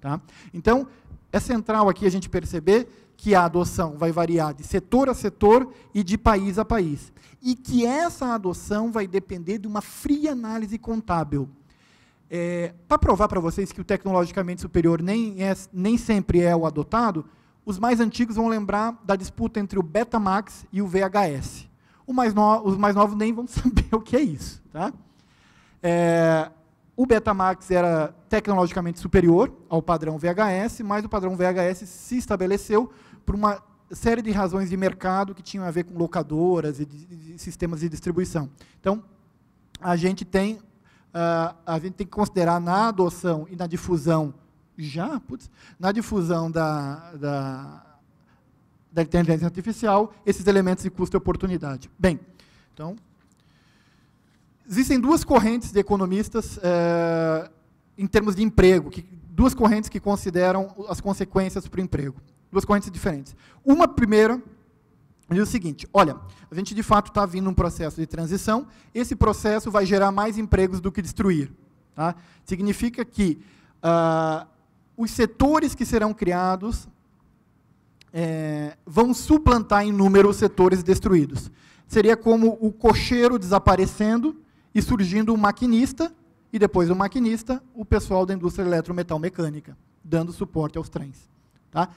D: Tá? Então, é central aqui a gente perceber que a adoção vai variar de setor a setor e de país a país. E que essa adoção vai depender de uma fria análise contábil. Para provar para vocês que o tecnologicamente superior nem sempre é o adotado, os mais antigos vão lembrar da disputa entre o Betamax e o VHS. Os mais novos nem vão saber o que é isso. Tá? O Betamax era tecnologicamente superior ao padrão VHS, mas o padrão VHS se estabeleceu por uma série de razões de mercado que tinham a ver com locadoras e de sistemas de distribuição. Então, a gente tem que considerar na adoção e na difusão, na difusão da inteligência artificial, esses elementos de custo e oportunidade. Bem, então, existem duas correntes de economistas em termos de emprego, duas correntes que consideram as consequências para o emprego. Duas correntes diferentes. Uma primeira diz o seguinte: olha, a gente de fato está vindo um processo de transição, esse processo vai gerar mais empregos do que destruir. Tá? Significa que os setores que serão criados vão suplantar em número os setores destruídos. Seria como o cocheiro desaparecendo e surgindo um maquinista, e depois do maquinista, o pessoal da indústria eletrometal-mecânica, dando suporte aos trens. Tá?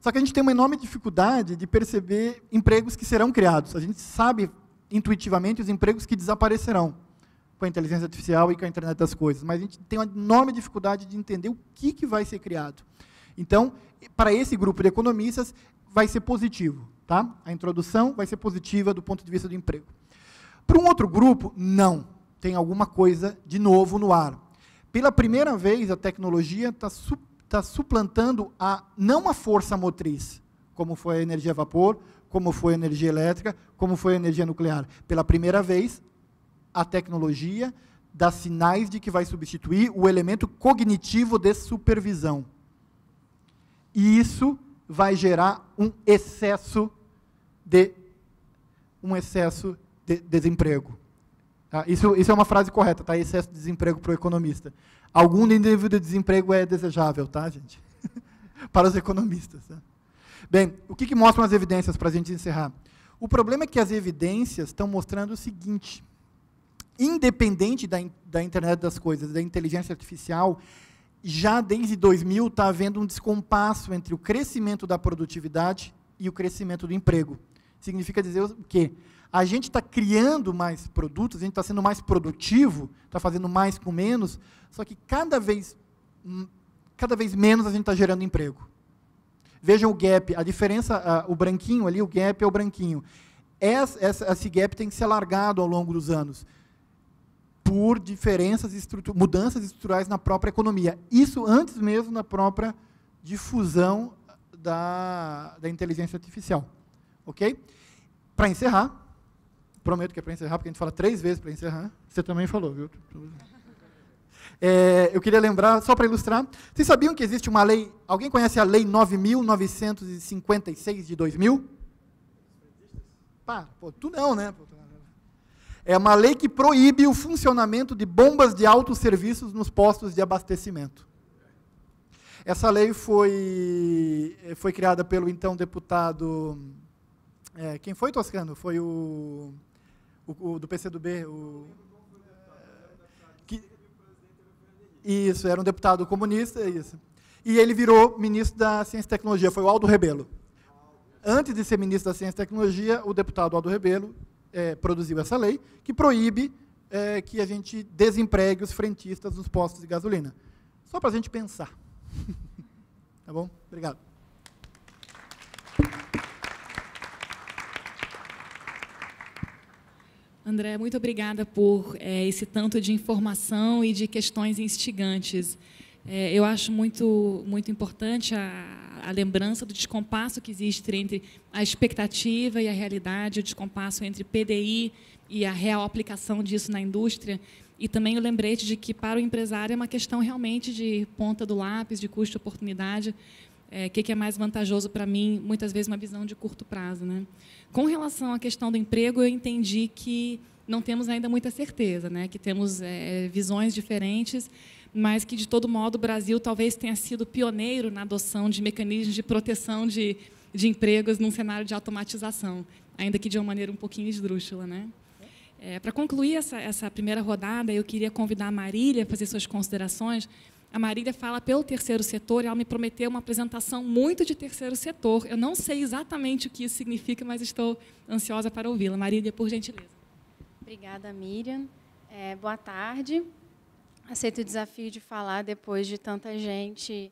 D: Só que a gente tem uma enorme dificuldade de perceber empregos que serão criados. A gente sabe intuitivamente os empregos que desaparecerão com a inteligência artificial e com a internet das coisas, mas a gente tem uma enorme dificuldade de entender o que vai ser criado. Então, para esse grupo de economistas, vai ser positivo. Tá? A introdução vai ser positiva do ponto de vista do emprego. Para um outro grupo, não. Tem alguma coisa de novo no ar. Pela primeira vez, a tecnologia está suplantando não a força motriz, como foi a energia a vapor, como foi a energia elétrica, como foi a energia nuclear. Pela primeira vez, a tecnologia dá sinais de que vai substituir o elemento cognitivo de supervisão. E isso vai gerar um excesso de desemprego. Tá? Isso é uma frase correta, tá? Excesso de desemprego para o economista. Algum nível de desemprego é desejável, tá, gente? Para os economistas. Tá? Bem, o que mostram as evidências para a gente encerrar? O problema é que as evidências estão mostrando o seguinte: independente da internet das coisas, da inteligência artificial, já desde 2000 está havendo um descompasso entre o crescimento da produtividade e o crescimento do emprego. Significa dizer o quê? A gente está criando mais produtos, a gente está sendo mais produtivo, está fazendo mais com menos, só que cada vez menos a gente está gerando emprego. Vejam o gap, a diferença, o branquinho ali, o gap é o branquinho. Esse gap tem que ser alargado ao longo dos anos, por mudanças estruturais na própria economia. Isso antes mesmo da própria difusão da inteligência artificial. Ok? Para encerrar, prometo que é para encerrar, porque a gente fala 3 vezes para encerrar. Você também falou, viu? Eu queria lembrar, só para ilustrar, vocês sabiam que existe uma lei, alguém conhece a Lei 9.956 de 2000? Pô, tu não, né? É uma lei que proíbe o funcionamento de bombas de autosserviços nos postos de abastecimento. Essa lei foi criada pelo então deputado... quem foi, Toscano? Foi o do PCdoB. Isso, era um deputado comunista, isso. E ele virou ministro da Ciência e Tecnologia, foi o Aldo Rebelo. Antes de ser ministro da Ciência e Tecnologia, o deputado Aldo Rebelo produziu essa lei, que proíbe que a gente desempregue os frentistas nos postos de gasolina. Só para a gente pensar. Tá bom? Obrigado.
A: André, muito obrigada por esse tanto de informação e de questões instigantes. Eu acho muito importante a lembrança do descompasso que existe entre a expectativa e a realidade, o descompasso entre PDI e a real aplicação disso na indústria, e também o lembrete de que, para o empresário, é uma questão realmente de ponta do lápis, de custo-oportunidade, o que é mais vantajoso para mim, muitas vezes uma visão de curto prazo, né? Com relação à questão do emprego, eu entendi que não temos ainda muita certeza, né? Que temos visões diferentes, mas que, de todo modo, o Brasil talvez tenha sido pioneiro na adoção de mecanismos de proteção de empregos num cenário de automatização, ainda que de uma maneira um pouquinho esdrúxula, né? Para concluir essa primeira rodada, eu queria convidar a Marília a fazer suas considerações. A Marília fala pelo terceiro setor e ela me prometeu uma apresentação muito de terceiro setor. Eu não sei exatamente o que isso significa, mas estou ansiosa para ouvi-la. Marília, por gentileza.
E: Obrigada, Miriam. Boa tarde. Aceito o desafio de falar depois de tanta gente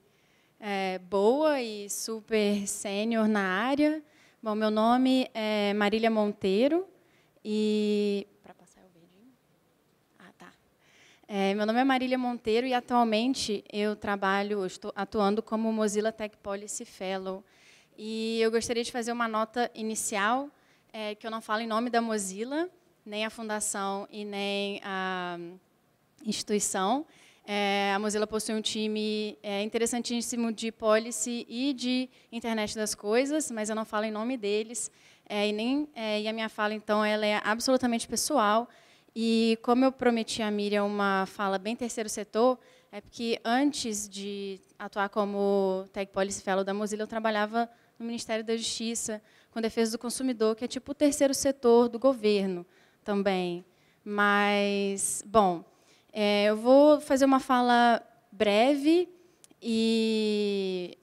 E: boa e super sênior na área. Bom, meu nome é Marília Monteiro e... meu nome é Marília Monteiro e, atualmente, estou atuando como Mozilla Tech Policy Fellow. E eu gostaria de fazer uma nota inicial, que eu não falo em nome da Mozilla, nem a fundação e nem a instituição. A Mozilla possui um time interessantíssimo de policy e de internet das coisas, mas eu não falo em nome deles. E a minha fala, então, ela é absolutamente pessoal. E, como eu prometi a Miriam uma fala bem terceiro setor, é porque, antes de atuar como Tech Policy Fellow da Mozilla, eu trabalhava no Ministério da Justiça, com defesa do consumidor, que é tipo o terceiro setor do governo também. Mas, bom, eu vou fazer uma fala breve e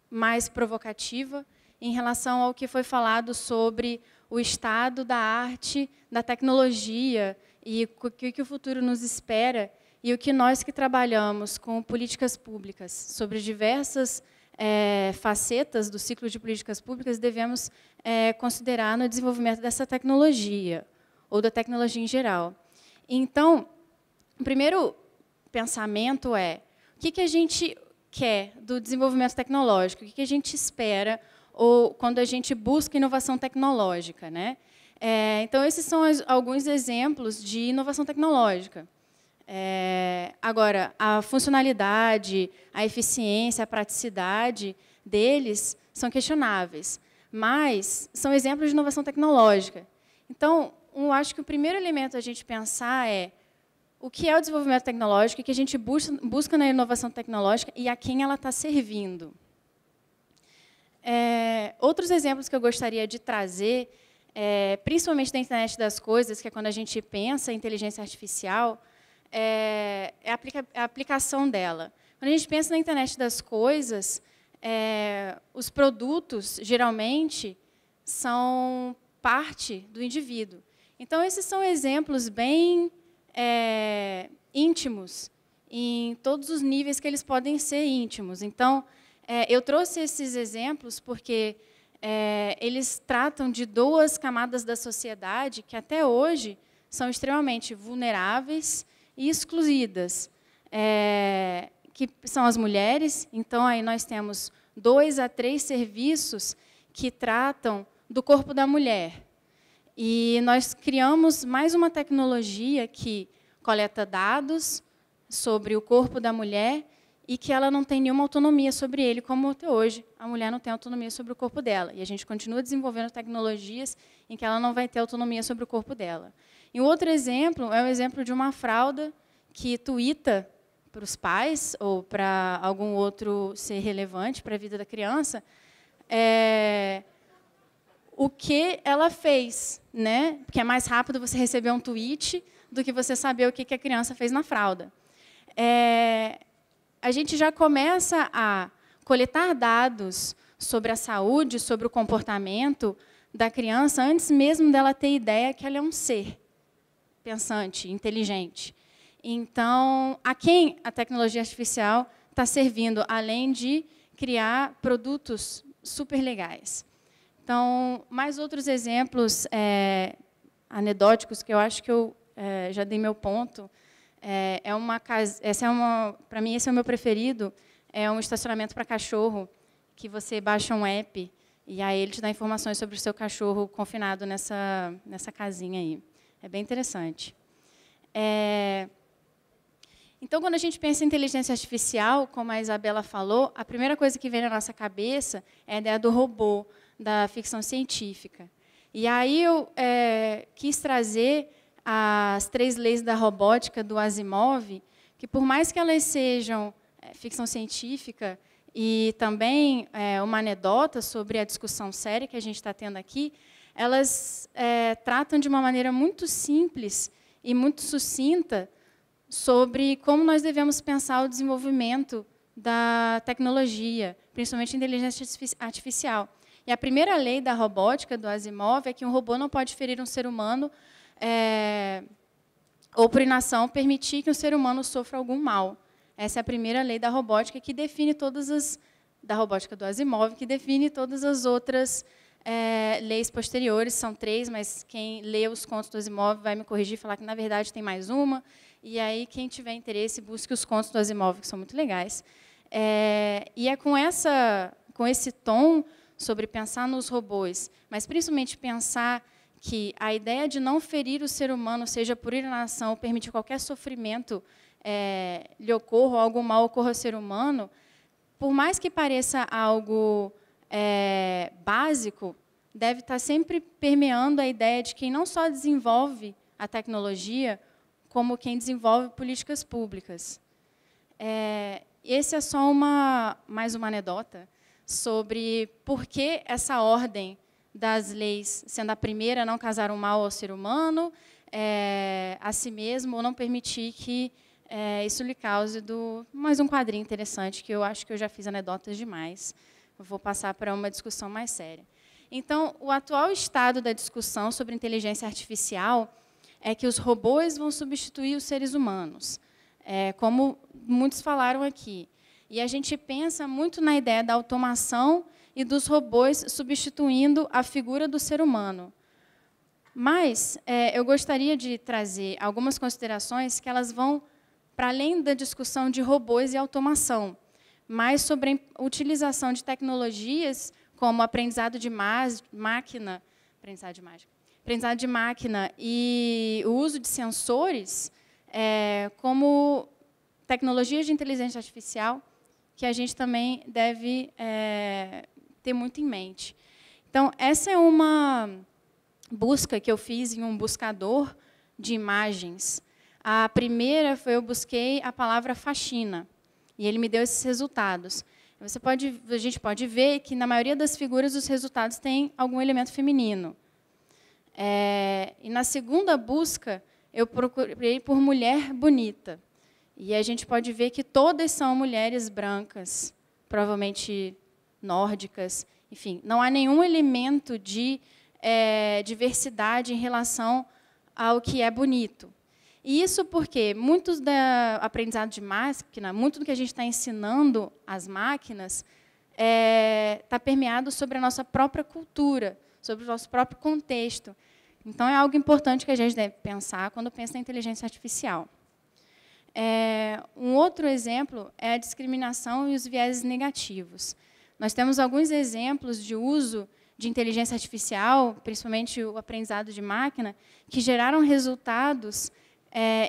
E: mais provocativa em relação ao que foi falado sobre o estado da arte, da tecnologia, e o que o futuro nos espera, e o que nós que trabalhamos com políticas públicas sobre diversas facetas do ciclo de políticas públicas devemos considerar no desenvolvimento dessa tecnologia, ou da tecnologia em geral. Então, o primeiro pensamento é o que a gente quer do desenvolvimento tecnológico, o que a gente espera ou quando a gente busca inovação tecnológica, né? Então, esses são alguns exemplos de inovação tecnológica. Agora, a funcionalidade, a eficiência, a praticidade deles são questionáveis, mas são exemplos de inovação tecnológica. Então, eu acho que o primeiro elemento a gente pensar é o que é o desenvolvimento tecnológico, o que a gente busca na inovação tecnológica e a quem ela está servindo. Outros exemplos que eu gostaria de trazer, principalmente da internet das coisas, que é quando a gente pensa em inteligência artificial, é a aplicação dela. Quando a gente pensa na internet das coisas, os produtos, geralmente, são parte do indivíduo. Então, esses são exemplos bem íntimos, em todos os níveis que eles podem ser íntimos. Então, Eu trouxe esses exemplos porque eles tratam de duas camadas da sociedade que, até hoje, são extremamente vulneráveis e excluídas, que são as mulheres. Então, aí nós temos 2 a 3 serviços que tratam do corpo da mulher. E nós criamos mais uma tecnologia que coleta dados sobre o corpo da mulher e que ela não tem nenhuma autonomia sobre ele, como até hoje a mulher não tem autonomia sobre o corpo dela. E a gente continua desenvolvendo tecnologias em que ela não vai ter autonomia sobre o corpo dela. E um outro exemplo é o exemplo de uma fralda que tuita para os pais ou para algum outro ser relevante para a vida da criança o que ela fez, né? Porque é mais rápido você receber um tweet do que você saber o que a criança fez na fralda. A gente já começa a coletar dados sobre a saúde, sobre o comportamento da criança, antes mesmo dela ter ideia que ela é um ser pensante, inteligente. Então, a quem a tecnologia artificial está servindo, além de criar produtos super legais? Então, mais outros exemplos anedóticos que eu acho que eu já dei meu ponto. Para mim, esse é o meu preferido. É um estacionamento para cachorro, que você baixa um app e aí ele te dá informações sobre o seu cachorro confinado nessa casinha aí. É bem interessante. Então, quando a gente pensa em inteligência artificial, como a Isabela falou, a primeira coisa que vem na nossa cabeça é a ideia do robô, da ficção científica. E aí eu quis trazer as 3 leis da robótica do Asimov, que, por mais que elas sejam ficção científica e também uma anedota sobre a discussão séria que a gente está tendo aqui, elas tratam de uma maneira muito simples e muito sucinta sobre como nós devemos pensar o desenvolvimento da tecnologia, principalmente a inteligência artificial. E a primeira lei da robótica do Asimov é que um robô não pode ferir um ser humano ou, por inação, permitir que um ser humano sofra algum mal. Essa é a primeira lei da robótica que define da robótica do Asimov, que define todas as outras leis posteriores. São 3, mas quem lê os contos do Asimov vai me corrigir e falar que, na verdade, tem mais uma. E aí, quem tiver interesse, busque os contos do Asimov, que são muito legais. E é com esse tom sobre pensar nos robôs, mas principalmente pensar que a ideia de não ferir o ser humano, seja por inação ou permitir qualquer sofrimento lhe ocorra ou algum mal ocorra ao ser humano, por mais que pareça algo básico, deve estar sempre permeando a ideia de quem não só desenvolve a tecnologia, como quem desenvolve políticas públicas. Esse é só mais uma anedota sobre por que essa ordem das leis, sendo a primeira, não causar um mal ao ser humano, a si mesmo, ou não permitir que isso lhe cause mais um quadrinho interessante, que eu acho que eu já fiz anedotas demais. Eu vou passar para uma discussão mais séria. Então, o atual estado da discussão sobre inteligência artificial é que os robôs vão substituir os seres humanos, como muitos falaram aqui. E a gente pensa muito na ideia da automação e dos robôs substituindo a figura do ser humano. Mas eu gostaria de trazer algumas considerações que elas vão para além da discussão de robôs e automação, mas sobre a utilização de tecnologias como aprendizado de máquina e o uso de sensores como tecnologias de inteligência artificial que a gente também deve ter muito em mente. Então, essa é uma busca que eu fiz em um buscador de imagens. A primeira foi eu busquei a palavra faxina, e ele me deu esses resultados. A gente pode ver que, na maioria das figuras, os resultados têm algum elemento feminino. E, na segunda busca, eu procurei por mulher bonita. E a gente pode ver que todas são mulheres brancas, provavelmente nórdicas. Enfim, não há nenhum elemento de diversidade em relação ao que é bonito. E isso porque muito do aprendizado de máquina, muito do que a gente está ensinando às máquinas, está permeado sobre a nossa própria cultura, sobre o nosso próprio contexto. Então, é algo importante que a gente deve pensar quando pensa em inteligência artificial. Um outro exemplo é a discriminação e os vieses negativos. Nós temos alguns exemplos de uso de inteligência artificial, principalmente o aprendizado de máquina, que geraram resultados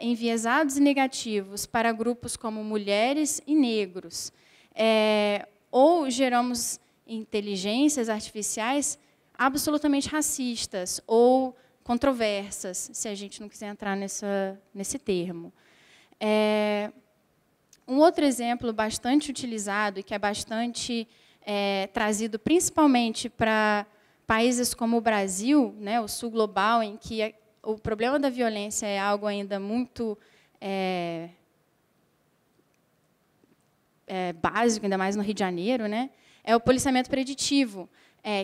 E: enviesados e negativos para grupos como mulheres e negros. Ou geramos inteligências artificiais absolutamente racistas ou controversas, se a gente não quiser entrar nesse termo. Um outro exemplo bastante utilizado e que é bastante trazido principalmente para países como o Brasil, né, o sul global, em que o problema da violência é algo ainda muito básico, ainda mais no Rio de Janeiro, né, é o policiamento preditivo,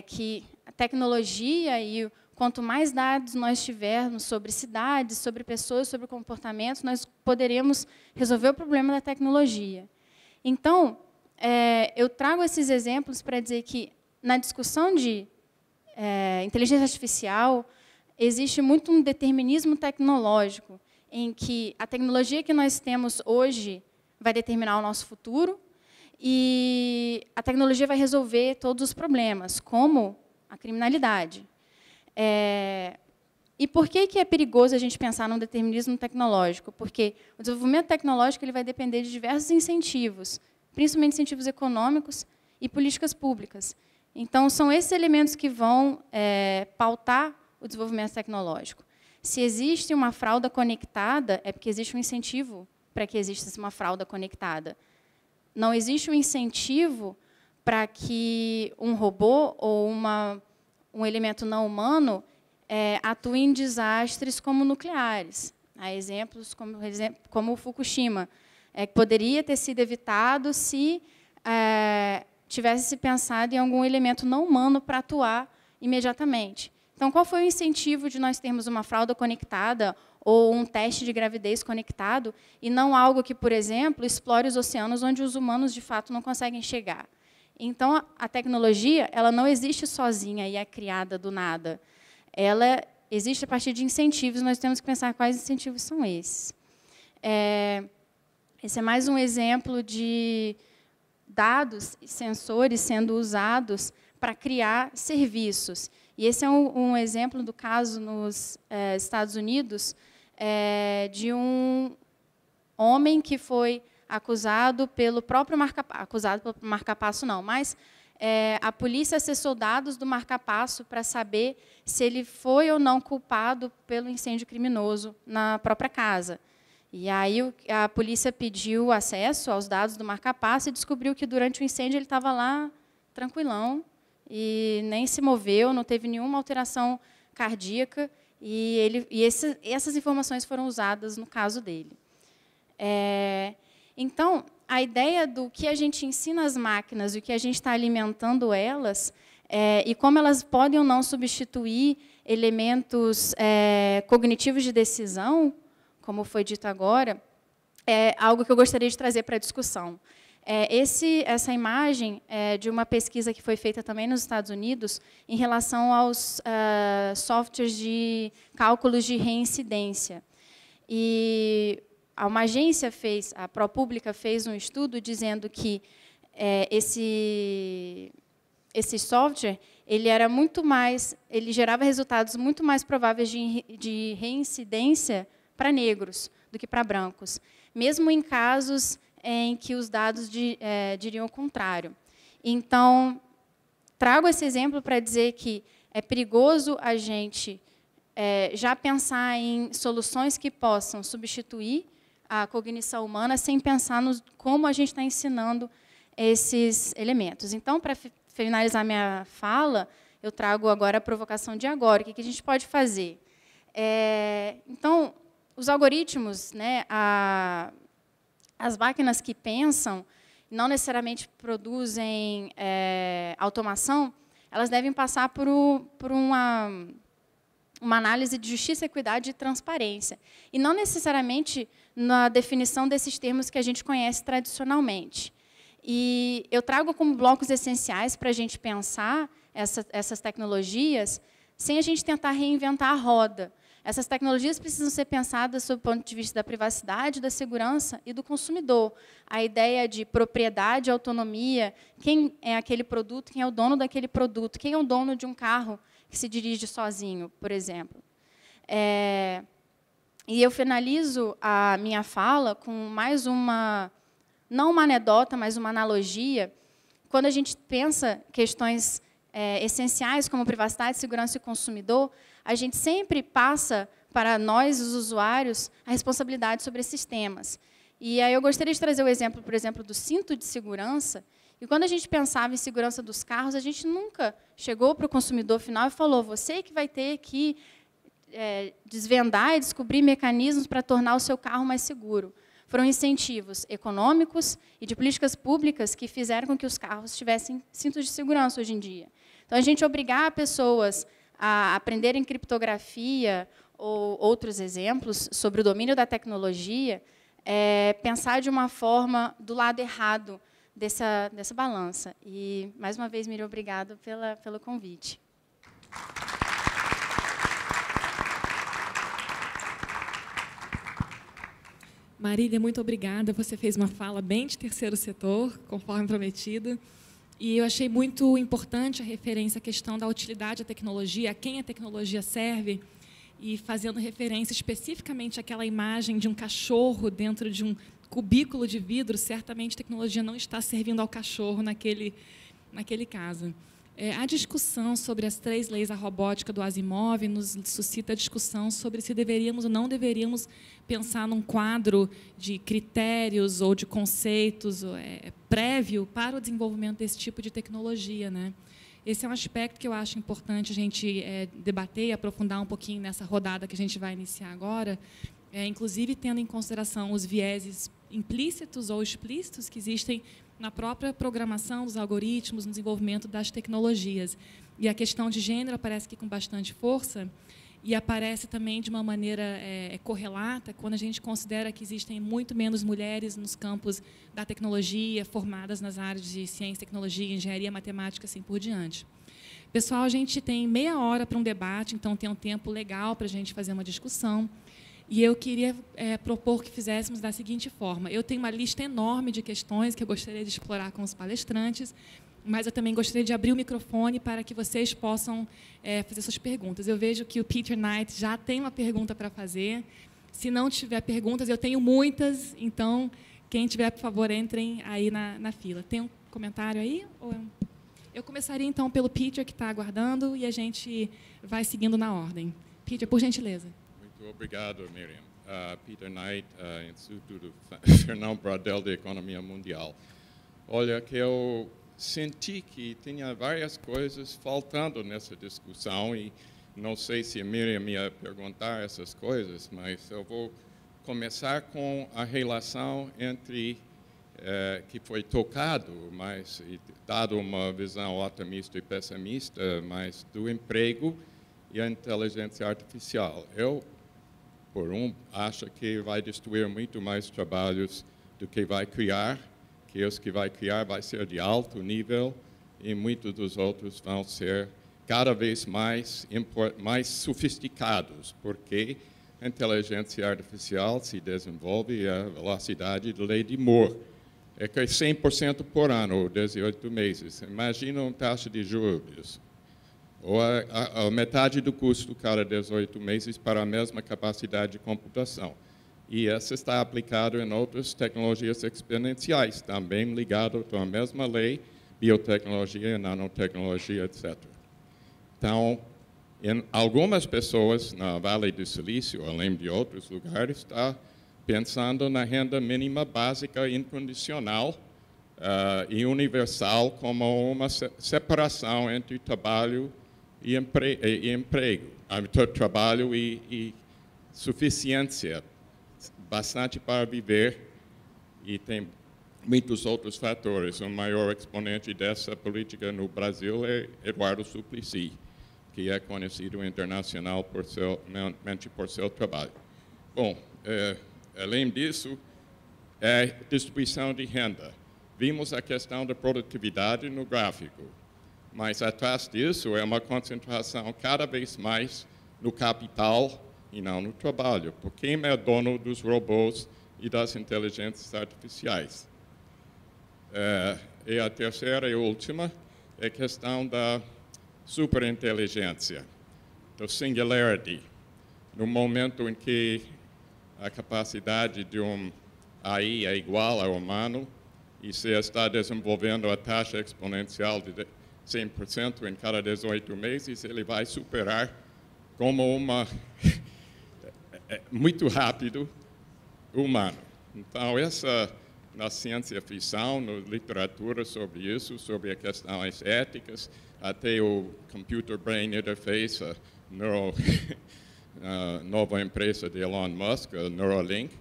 E: que a tecnologia e quanto mais dados nós tivermos sobre cidades, sobre pessoas, sobre comportamentos, nós poderemos resolver o problema da tecnologia. Então, eu trago esses exemplos para dizer que, na discussão de inteligência artificial, existe muito um determinismo tecnológico, em que a tecnologia que nós temos hoje vai determinar o nosso futuro, e a tecnologia vai resolver todos os problemas, como a criminalidade. E por que é perigoso a gente pensar num determinismo tecnológico? Porque o desenvolvimento tecnológico ele vai depender de diversos incentivos, principalmente incentivos econômicos e políticas públicas. Então, são esses elementos que vão pautar o desenvolvimento tecnológico. Se existe uma fralda conectada, é porque existe um incentivo para que exista uma fralda conectada. Não existe um incentivo para que um robô ou um elemento não humano atue em desastres como nucleares. Há exemplos como o Fukushima, que poderia ter sido evitado se tivesse se pensado em algum elemento não humano para atuar imediatamente. Então, qual foi o incentivo de nós termos uma fralda conectada ou um teste de gravidez conectado e não algo que, por exemplo, explore os oceanos onde os humanos, de fato, não conseguem chegar? Então, a tecnologia ela não existe sozinha e é criada do nada. Ela existe a partir de incentivos, nós temos que pensar quais incentivos são esses. Esse é mais um exemplo de dados e sensores sendo usados para criar serviços. E esse é um exemplo do caso nos Estados Unidos de um homem que foi acusado pelo próprio marca-passo não, mas a polícia acessou dados do marca-passo para saber se ele foi ou não culpado pelo incêndio criminoso na própria casa. E aí a polícia pediu acesso aos dados do marca-passo e descobriu que durante o incêndio ele estava lá tranquilão e nem se moveu, não teve nenhuma alteração cardíaca e essas informações foram usadas no caso dele. Então, a ideia do que a gente ensina às máquinas e o que a gente está alimentando elas e como elas podem ou não substituir elementos cognitivos de decisão, como foi dito agora, é algo que eu gostaria de trazer para a discussão. Essa imagem é de uma pesquisa que foi feita também nos Estados Unidos em relação aos softwares de cálculos de reincidência. E uma agência a ProPublica fez um estudo dizendo que esse software ele gerava resultados muito mais prováveis de reincidência para negros do que para brancos, mesmo em casos em que os dados diriam o contrário. Então, trago esse exemplo para dizer que é perigoso a gente já pensar em soluções que possam substituir a cognição humana sem pensar como a gente está ensinando esses elementos. Então, para finalizar minha fala, eu trago agora a provocação de agora. O que a gente pode fazer? Então, os algoritmos, né, as máquinas que pensam, não necessariamente produzem automação, elas devem passar por uma análise de justiça, equidade e transparência. E não necessariamente na definição desses termos que a gente conhece tradicionalmente. E eu trago como blocos essenciais para a gente pensar essas tecnologias sem a gente tentar reinventar a roda. Essas tecnologias precisam ser pensadas sob o ponto de vista da privacidade, da segurança e do consumidor. A ideia de propriedade, autonomia, quem é aquele produto, quem é o dono daquele produto, quem é o dono de um carro que se dirige sozinho, por exemplo. E eu finalizo a minha fala com mais uma, não uma anedota, mas uma analogia. Quando a gente pensa questões essenciais como privacidade, segurança e consumidor, a gente sempre passa para nós, os usuários, a responsabilidade sobre esses temas. E aí eu gostaria de trazer o exemplo, por exemplo, do cinto de segurança. E quando a gente pensava em segurança dos carros, a gente nunca chegou para o consumidor final e falou: você que vai ter que desvendar e descobrir mecanismos para tornar o seu carro mais seguro. Foram incentivos econômicos e de políticas públicas que fizeram com que os carros tivessem cintos de segurança hoje em dia. Então, a gente obrigar pessoas a aprenderem criptografia ou outros exemplos sobre o domínio da tecnologia, pensar de uma forma do lado errado dessa balança. E, mais uma vez, Miriam, obrigado pelo convite.
A: Marília, muito obrigada. Você fez uma fala bem de terceiro setor, conforme prometido. E eu achei muito importante a referência à questão da utilidade da tecnologia, a quem a tecnologia serve, e fazendo referência especificamente àquela imagem de um cachorro dentro de um cubículo de vidro. Certamente a tecnologia não está servindo ao cachorro naquele caso. A discussão sobre as 3 leis da robótica do Asimov nos suscita a discussão sobre se deveríamos ou não deveríamos pensar num quadro de critérios ou de conceitos prévio para o desenvolvimento desse tipo de tecnologia, né? Esse é um aspecto que eu acho importante a gente debater e aprofundar um pouquinho nessa rodada que a gente vai iniciar agora, inclusive tendo em consideração os vieses implícitos ou explícitos que existem na própria programação dos algoritmos, no desenvolvimento das tecnologias. E a questão de gênero aparece aqui com bastante força, e aparece também de uma maneira correlata quando a gente considera que existem muito menos mulheres nos campos da tecnologia, formadas nas áreas de ciência, tecnologia, engenharia, matemática, assim por diante. Pessoal, a gente tem meia hora para um debate, então tem um tempo legal para a gente fazer uma discussão. E eu queria propor que fizéssemos da seguinte forma. Eu tenho uma lista enorme de questões que eu gostaria de explorar com os palestrantes, mas eu também gostaria de abrir o microfone para que vocês possam fazer suas perguntas. Eu vejo que o Peter Knight já tem uma pergunta para fazer. Se não tiver perguntas, eu tenho muitas, então, quem tiver, por favor, entrem aí na fila. Tem um comentário aí? Eu começaria, então, pelo Peter, que está aguardando, e a gente vai seguindo na ordem. Peter, por gentileza.
F: Muito obrigado, Miriam. Peter Knight, Instituto Fernão Brodel de Economia Mundial. Olha, que eu senti que tinha várias coisas faltando nessa discussão, e não sei se a Miriam ia perguntar essas coisas, mas eu vou começar com a relação entre, que foi tocado, mas dado uma visão otimista e pessimista, mas do emprego e a inteligência artificial. Eu, acho que vai destruir muito mais trabalhos do que vai criar, que os que vai criar vai ser de alto nível, e muitos dos outros vão ser cada vez mais sofisticados, porque a inteligência artificial se desenvolve à velocidade da lei de Moore. É que é 100% por ano, ou 18 meses. Imagina uma taxa de juros, ou a metade do custo cada 18 meses para a mesma capacidade de computação. E essa está aplicada em outras tecnologias exponenciais, também ligado à mesma lei, biotecnologia, nanotecnologia, etc. Então, em algumas pessoas na Vale do Silício, além de outros lugares, está pensando na renda mínima básica incondicional e universal como uma separação entre trabalho e emprego, trabalho e suficiência, bastante para viver, e tem muitos outros fatores. O maior exponente dessa política no Brasil é Eduardo Suplicy, que é conhecido internacionalmente por seu trabalho. Bom, além disso, é distribuição de renda. Vimos a questão da produtividade no gráfico, mas atrás disso é uma concentração cada vez mais no capital e não no trabalho, por quem é dono dos robôs e das inteligências artificiais. E a terceira e última é a questão da superinteligência, do singularity. No momento em que a capacidade de um AI é igual ao humano e se está desenvolvendo a taxa exponencial de 100% em cada 18 meses, ele vai superar como muito rápido o humano. Então, na ciência ficção, na literatura sobre isso, sobre as questões éticas, até o Computer Brain Interface, a nova empresa de Elon Musk, a Neuralink,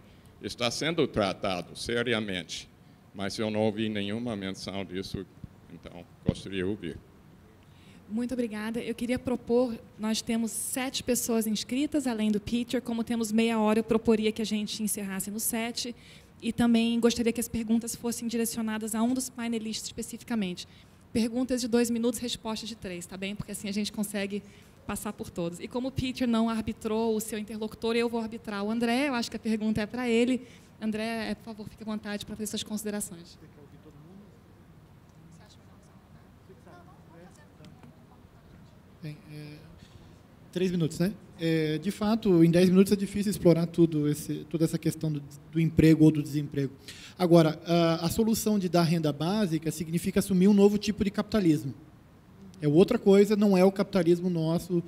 F: está sendo tratado seriamente, mas eu não ouvi nenhuma menção disso, então gostaria de ouvir.
A: Muito obrigada. Eu queria propor, nós temos 7 pessoas inscritas, além do Peter, como temos meia hora, eu proporia que a gente encerrasse no 7, e também gostaria que as perguntas fossem direcionadas a um dos painelistas especificamente. Perguntas de 2 minutos, respostas de 3, tá bem? Porque assim a gente consegue passar por todos. E como o Peter não arbitrou o seu interlocutor, eu vou arbitrar o André, eu acho que a pergunta é para ele. André, por favor, fique à vontade para fazer suas considerações.
D: Bem, 3 minutos, né? De fato, em 10 minutos é difícil explorar toda essa questão do emprego ou do desemprego. Agora, a solução de dar renda básica significa assumir um novo tipo de capitalismo. É outra coisa, não é o capitalismo nosso,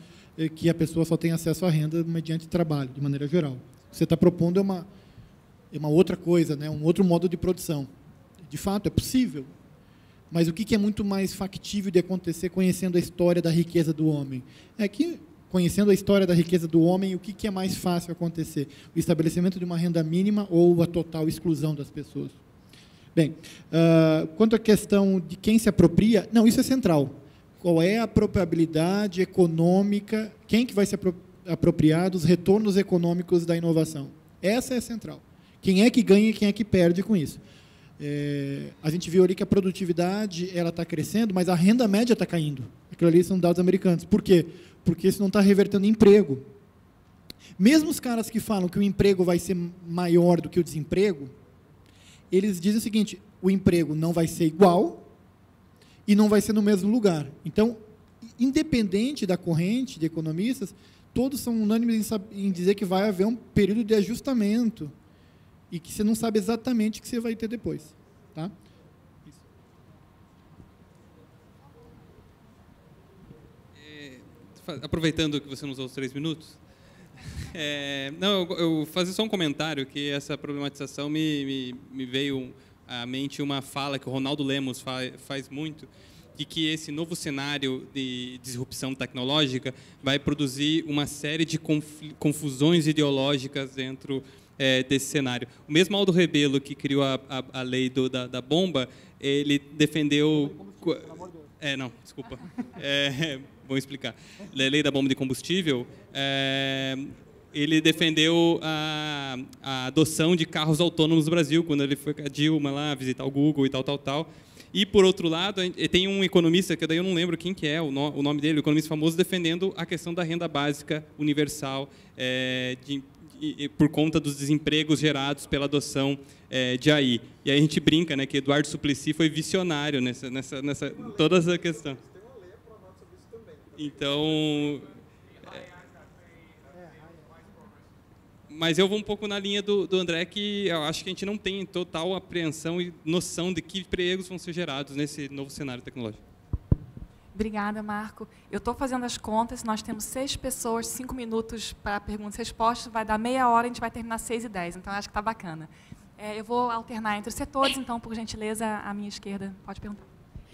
D: que a pessoa só tem acesso à renda mediante trabalho, de maneira geral. O que você está propondo é uma outra coisa, né? Um outro modo de produção. De fato, é possível. Mas o que é muito mais factível de acontecer conhecendo a história da riqueza do homem? É que, conhecendo a história da riqueza do homem, o que é mais fácil acontecer? O estabelecimento de uma renda mínima ou a total exclusão das pessoas? Bem, quanto à questão de quem se apropria, não, isso é central. Qual é a apropriabilidade econômica, quem que vai se apropriar dos retornos econômicos da inovação? Essa é central. Quem é que ganha e quem é que perde com isso? A gente viu ali que a produtividade está crescendo, mas a renda média está caindo. Aquilo ali são dados americanos. Por quê? Porque isso não está revertendo em emprego. Mesmo os caras que falam que o emprego vai ser maior do que o desemprego, eles dizem o seguinte: o emprego não vai ser igual e não vai ser no mesmo lugar. Então, independente da corrente de economistas, todos são unânimes em dizer que vai haver um período de ajustamento e que você não sabe exatamente o que você vai ter depois. Tá? Isso.
C: Aproveitando que você nos usou os 3 minutos, não, eu fazer só um comentário, que essa problematização me veio à mente uma fala que o Ronaldo Lemos faz muito, de que esse novo cenário de disrupção tecnológica vai produzir uma série de confusões ideológicas dentro desse cenário. O mesmo Aldo Rebelo, que criou a lei da bomba, ele defendeu... não, desculpa. Vou explicar. A lei da bomba de combustível, ele defendeu a adoção de carros autônomos no Brasil, quando ele foi com a Dilma lá visitar o Google e tal. E, por outro lado, tem um economista, que daí eu não lembro quem que é o nome dele, um economista famoso, defendendo a questão da renda básica universal, por conta dos desempregos gerados pela adoção de AI. E aí a gente brinca, né, que Eduardo Suplicy foi visionário nessa toda essa questão. Então, mas eu vou um pouco na linha do André, que eu acho que a gente não tem total apreensão e noção de que empregos vão ser gerados nesse novo cenário tecnológico.
G: Obrigada, Marco. Eu estou fazendo as contas, nós temos 6 pessoas, 5 minutos para perguntas e respostas, vai dar meia hora, a gente vai terminar 6h10, então acho que está bacana. Eu vou alternar entre os setores, então, por gentileza, à minha esquerda, pode perguntar.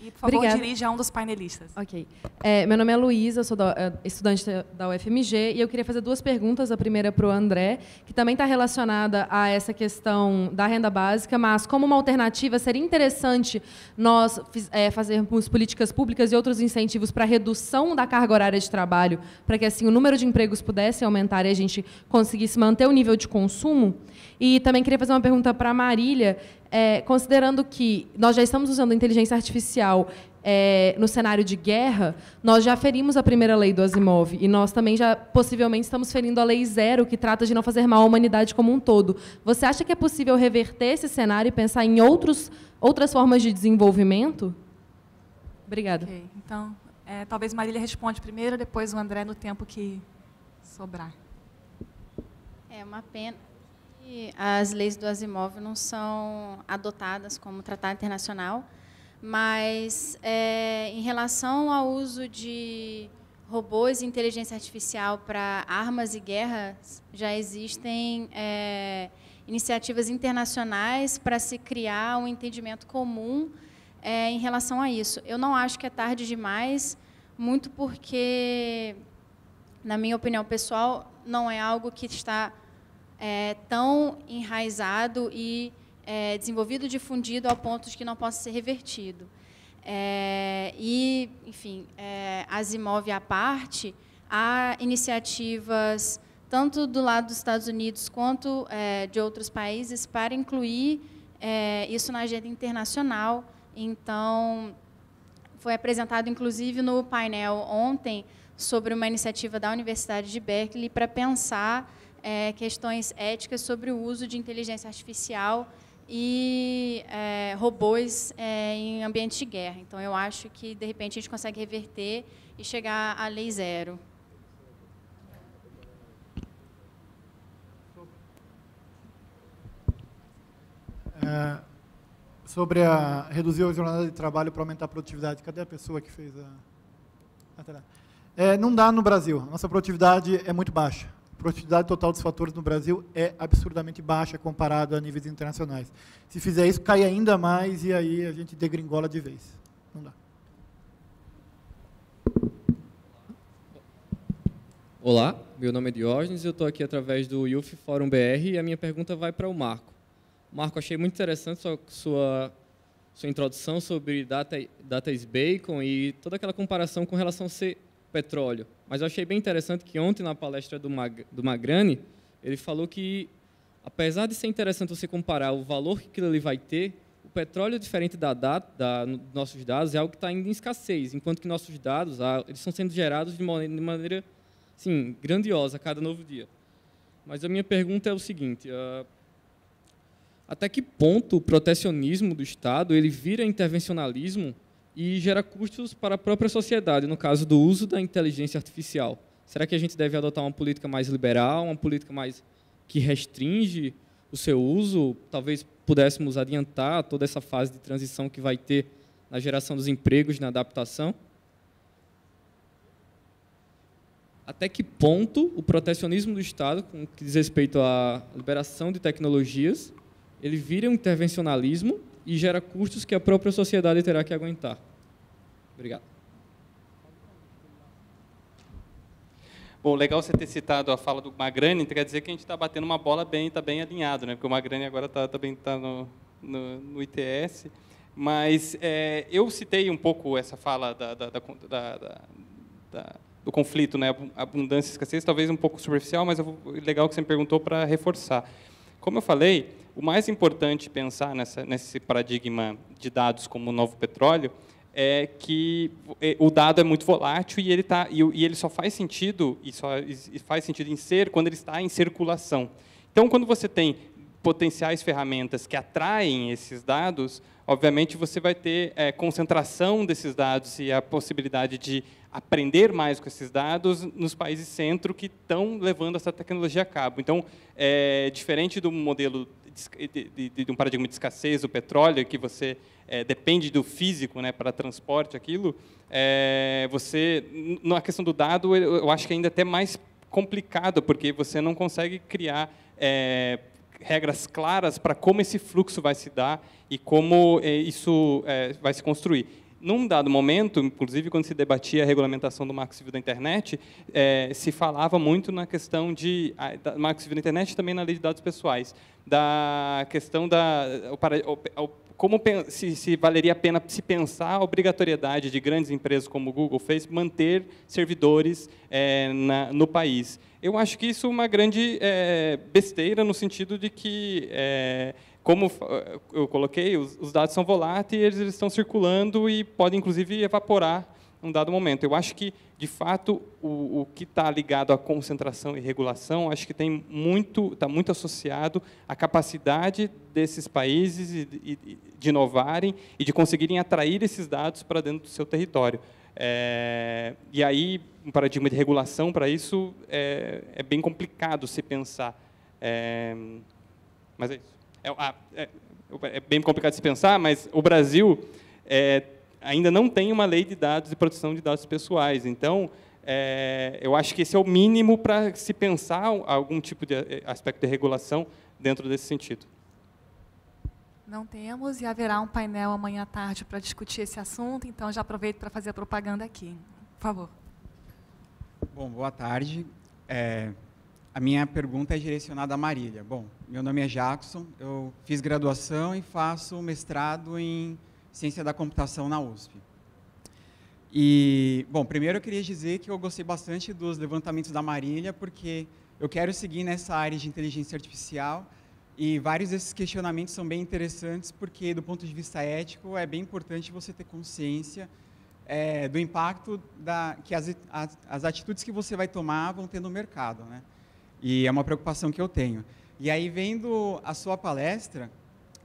G: E, por favor, dirija a um dos painelistas.
H: Ok. Meu nome é Luísa, eu sou estudante da UFMG, e eu queria fazer 2 perguntas. A primeira para o André, que também está relacionada a essa questão da renda básica, mas como uma alternativa, seria interessante nós fazermos políticas públicas e outros incentivos para a redução da carga horária de trabalho, para que assim o número de empregos pudesse aumentar e a gente conseguisse manter o nível de consumo. E também queria fazer uma pergunta para a Marília. considerando que nós já estamos usando a inteligência artificial no cenário de guerra, nós já ferimos a primeira lei do Asimov e nós também já possivelmente estamos ferindo a lei 0, que trata de não fazer mal à humanidade como um todo. Você acha que é possível reverter esse cenário e pensar em outras formas de desenvolvimento? Obrigada.
G: Okay. Então, talvez Marília responde primeiro, depois o André no tempo que sobrar.
E: É uma pena que as leis do Asimov não são adotadas como tratado internacional, mas em relação ao uso de robôs e inteligência artificial para armas e guerras, já existem iniciativas internacionais para se criar um entendimento comum em relação a isso. Eu não acho que é tarde demais, muito porque, na minha opinião pessoal, não é algo que está tão enraizado e desenvolvido, difundido ao ponto de que não possa ser revertido. E, enfim, Asimov à parte, há iniciativas tanto do lado dos Estados Unidos quanto de outros países para incluir isso na agenda internacional. Então, foi apresentado, inclusive, no painel ontem, sobre uma iniciativa da Universidade de Berkeley para pensar questões éticas sobre o uso de inteligência artificial e robôs em ambiente de guerra. Então, eu acho que, de repente, a gente consegue reverter e chegar à lei 0.
D: Sobre reduzir a jornada de trabalho para aumentar a produtividade. Cadê a pessoa que fez não dá no Brasil. A nossa produtividade é muito baixa. A produtividade total dos fatores no Brasil é absurdamente baixa comparado a níveis internacionais. Se fizer isso, cai ainda mais e aí a gente degringola de vez. Não dá.
I: Olá, meu nome é Diógenes, eu estou aqui através do Youth Forum BR e a minha pergunta vai para o Marco. Marco, achei muito interessante sua introdução sobre Data is Bacon e toda aquela comparação com relação a ser petróleo. Mas eu achei bem interessante que ontem, na palestra do Magrani, ele falou que, apesar de ser interessante você comparar o valor que aquilo ali vai ter, o petróleo, diferente dos nossos dados, é algo que está ainda em escassez, enquanto que nossos dados eles estão sendo gerados de maneira assim, grandiosa a cada novo dia. Mas a minha pergunta é o seguinte: até que ponto o protecionismo do Estado ele vira intervencionalismo e gera custos para a própria sociedade, no caso do uso da inteligência artificial? Será que a gente deve adotar uma política mais liberal, uma política mais que restringe o seu uso? Talvez pudéssemos adiantar toda essa fase de transição que vai ter na geração dos empregos, na adaptação? Até que ponto o protecionismo do Estado, com que diz respeito à liberação de tecnologias, ele vira um intervencionalismo e gera custos que a própria sociedade terá que aguentar? Obrigado.
C: Bom, legal você ter citado a fala do Magrani, quer dizer que a gente está batendo uma bola está bem alinhado, né? Porque o Magrani agora também está no ITS. Mas eu citei um pouco essa fala do conflito, né? Abundância e escassez, talvez um pouco superficial, mas legal que você me perguntou para reforçar. Como eu falei, o mais importante pensar nesse paradigma de dados como o novo petróleo é que o dado é muito volátil e ele só faz sentido em ser quando ele está em circulação. Então, quando você tem potenciais ferramentas que atraem esses dados, obviamente você vai ter concentração desses dados e a possibilidade de aprender mais com esses dados nos países centro que estão levando essa tecnologia a cabo. Então, diferente do modelo de um paradigma de escassez do petróleo, que você depende do físico, né, para transporte, aquilo, na questão do dado, eu acho que ainda é até mais complicado, porque você não consegue criar regras claras para como esse fluxo vai se dar e como isso vai se construir. Num dado momento, inclusive quando se debatia a regulamentação do Marco Civil da Internet, se falava muito na questão do Marco Civil da Internet e também na Lei de Dados Pessoais, da questão como se valeria a pena se pensar a obrigatoriedade de grandes empresas como o Google fez manter servidores no país. Eu acho que isso é uma grande besteira, no sentido de que como eu coloquei, os dados são voláteis, eles estão circulando e podem, inclusive, evaporar em um dado momento. Eu acho que, de fato, o que está ligado à concentração e regulação, acho que está muito associado à capacidade desses países de inovarem e de conseguirem atrair esses dados para dentro do seu território. E aí, um paradigma de regulação para isso é bem complicado se pensar. Mas é isso. É bem complicado de se pensar, mas o Brasil ainda não tem uma lei de dados e proteção de dados pessoais. Então, eu acho que esse é o mínimo para se pensar algum tipo de aspecto de regulação dentro desse sentido.
G: Não temos, e haverá um painel amanhã à tarde para discutir esse assunto, então já aproveito para fazer a propaganda aqui. Por favor.
J: Bom, boa tarde. A minha pergunta é direcionada à Marília. Bom, meu nome é Jackson, eu fiz graduação e faço mestrado em Ciência da Computação na USP. E, bom, primeiro eu queria dizer que eu gostei bastante dos levantamentos da Marília, porque eu quero seguir nessa área de inteligência artificial e vários desses questionamentos são bem interessantes, porque, do ponto de vista ético, é bem importante você ter consciência do impacto que as atitudes que você vai tomar vão ter no mercado, né? E é uma preocupação que eu tenho. E aí, vendo a sua palestra,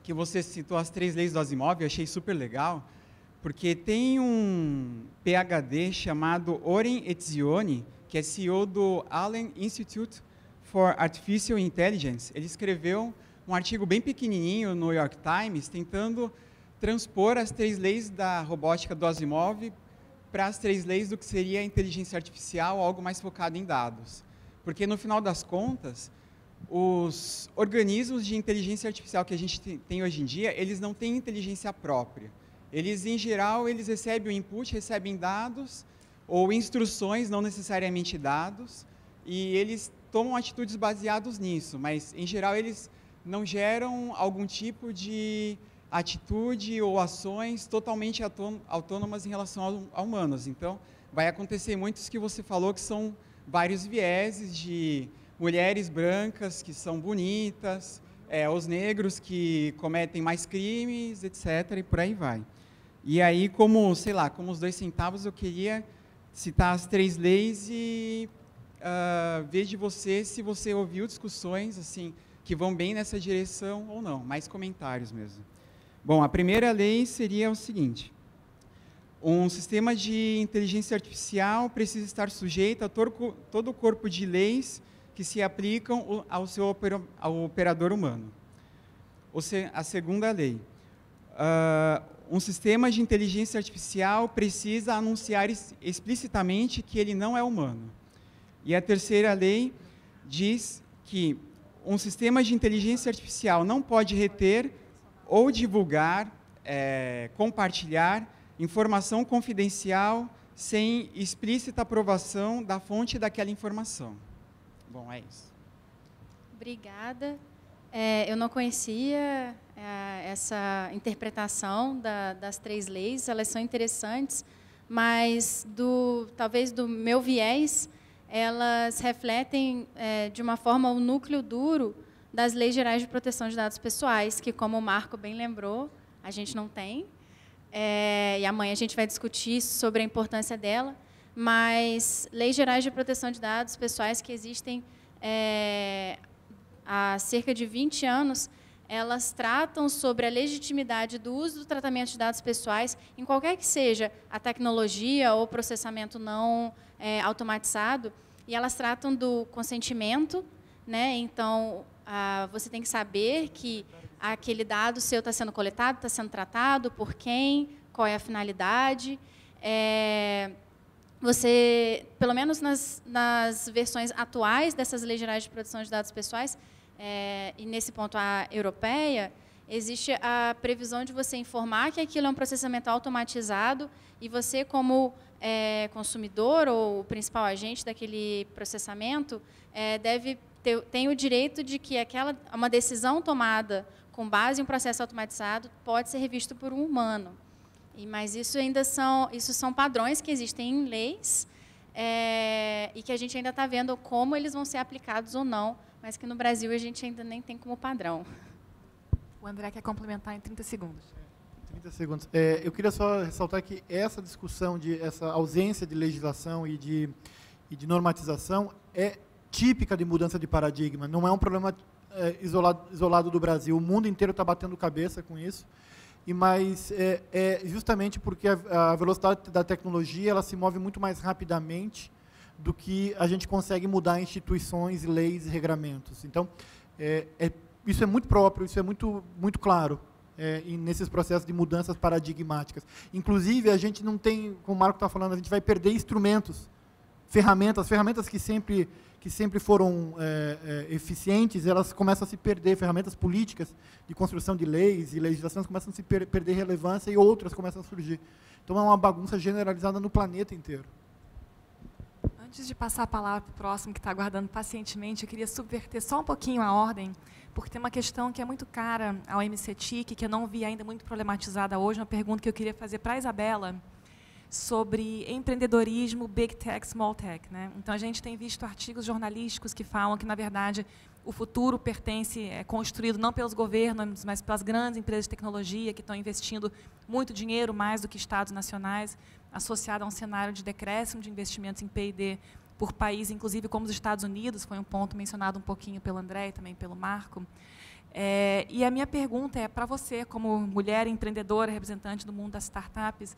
J: que você citou as 3 leis do Asimov, eu achei super legal, porque tem um PhD chamado Oren Etzioni, que é CEO do Allen Institute for Artificial Intelligence. Ele escreveu um artigo bem pequenininho no New York Times, tentando transpor as 3 leis da robótica do Asimov para as 3 leis do que seria a inteligência artificial, algo mais focado em dados. Porque, no final das contas, os organismos de inteligência artificial que a gente tem hoje em dia, eles não têm inteligência própria. Eles, em geral, eles recebem o input, recebem dados ou instruções, não necessariamente dados, e eles tomam atitudes baseadas nisso, mas, em geral, eles não geram algum tipo de atitude ou ações totalmente autônomas em relação a humanos. Então, vai acontecer muito isso que você falou, que são vários vieses de mulheres brancas que são bonitas, os negros que cometem mais crimes, etc., e por aí vai. E aí, como, sei lá, como os 2 centavos, eu queria citar as 3 leis e ver de você se você ouviu discussões assim, que vão bem nessa direção ou não, mais comentários mesmo. Bom, a primeira lei seria o seguinte: um sistema de inteligência artificial precisa estar sujeito a todo o corpo de leis que se aplicam ao operador humano. A segunda lei: um sistema de inteligência artificial precisa anunciar explicitamente que ele não é humano. E a terceira lei diz que um sistema de inteligência artificial não pode reter ou divulgar, compartilhar informação confidencial sem explícita aprovação da fonte daquela informação. Bom, é isso.
E: Obrigada. Eu não conhecia essa interpretação das 3 leis, elas são interessantes, mas, talvez do meu viés, elas refletem, de uma forma, o núcleo duro das leis gerais de proteção de dados pessoais, que, como o Marco bem lembrou, a gente não tem. E amanhã a gente vai discutir sobre a importância dela, mas leis gerais de proteção de dados pessoais que existem há cerca de 20 anos, elas tratam sobre a legitimidade do uso do tratamento de dados pessoais, em qualquer que seja a tecnologia ou processamento não automatizado, e elas tratam do consentimento, né? Então, você tem que saber que aquele dado seu está sendo coletado, está sendo tratado, por quem, qual é a finalidade. Você, pelo menos nas versões atuais dessas leis gerais de proteção de dados pessoais, e nesse ponto a europeia, existe a previsão de você informar que aquilo é um processamento automatizado e você, como consumidor ou o principal agente daquele processamento, tem o direito de que uma decisão tomada com base em um processo automatizado pode ser revisto por um humano. Mas isso são padrões que existem em leis e que a gente ainda está vendo como eles vão ser aplicados ou não, mas que no Brasil a gente ainda nem tem como padrão.
G: O O André quer complementar em 30 segundos.
D: 30 segundos. Eu queria só ressaltar que essa discussão, essa ausência de legislação e de normatização é típica de mudança de paradigma. Não é um problema isolado do Brasil. O mundo inteiro está batendo cabeça com isso. Mas é justamente porque a velocidade da tecnologia ela se move muito mais rapidamente do que a gente consegue mudar instituições, leis e regramentos. Então, isso é muito próprio, isso é muito claro nesses processos de mudanças paradigmáticas. Inclusive, a gente não tem, como o Marco está falando, a gente vai perder instrumentos, ferramentas que sempre foram eficientes, elas começam a se perder, ferramentas políticas de construção de leis e legislações começam a se perder relevância e outras começam a surgir. Então, é uma bagunça generalizada no planeta inteiro.
G: Antes de passar a palavra para o próximo, que está aguardando pacientemente, eu queria subverter só um pouquinho a ordem, porque tem uma questão que é muito cara ao MCTIC, que eu não vi ainda muito problematizada hoje, uma pergunta que eu queria fazer para a Isabela, sobre empreendedorismo, Big Tech, Small Tech. Né? Então, a gente tem visto artigos jornalísticos que falam que, na verdade, o futuro é construído não pelos governos, mas pelas grandes empresas de tecnologia que estão investindo muito dinheiro, mais do que estados nacionais, associado a um cenário de decréscimo de investimentos em P&D por países, inclusive como os Estados Unidos, foi um ponto mencionado um pouquinho pelo André e também pelo Marco. E a minha pergunta é para você, como mulher empreendedora, representante do mundo das startups,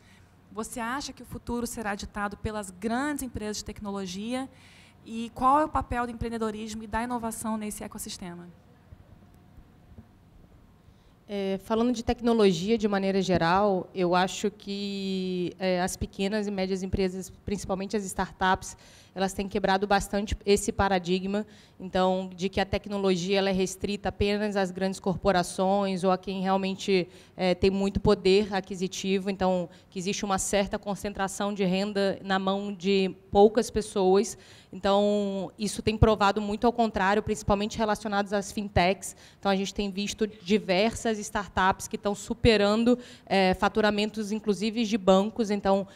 G: você acha que o futuro será ditado pelas grandes empresas de tecnologia? E qual é o papel do empreendedorismo e da inovação nesse ecossistema?
B: Falando de tecnologia de maneira geral, eu acho que as pequenas e médias empresas, principalmente as startups, elas têm quebrado bastante esse paradigma, então, de que a tecnologia ela é restrita apenas às grandes corporações ou a quem realmente tem muito poder aquisitivo, então, que existe uma certa concentração de renda na mão de poucas pessoas. Então, isso tem provado muito ao contrário, principalmente relacionados às fintechs. Então, a gente tem visto diversas startups que estão superando faturamentos, inclusive, de bancos. Então,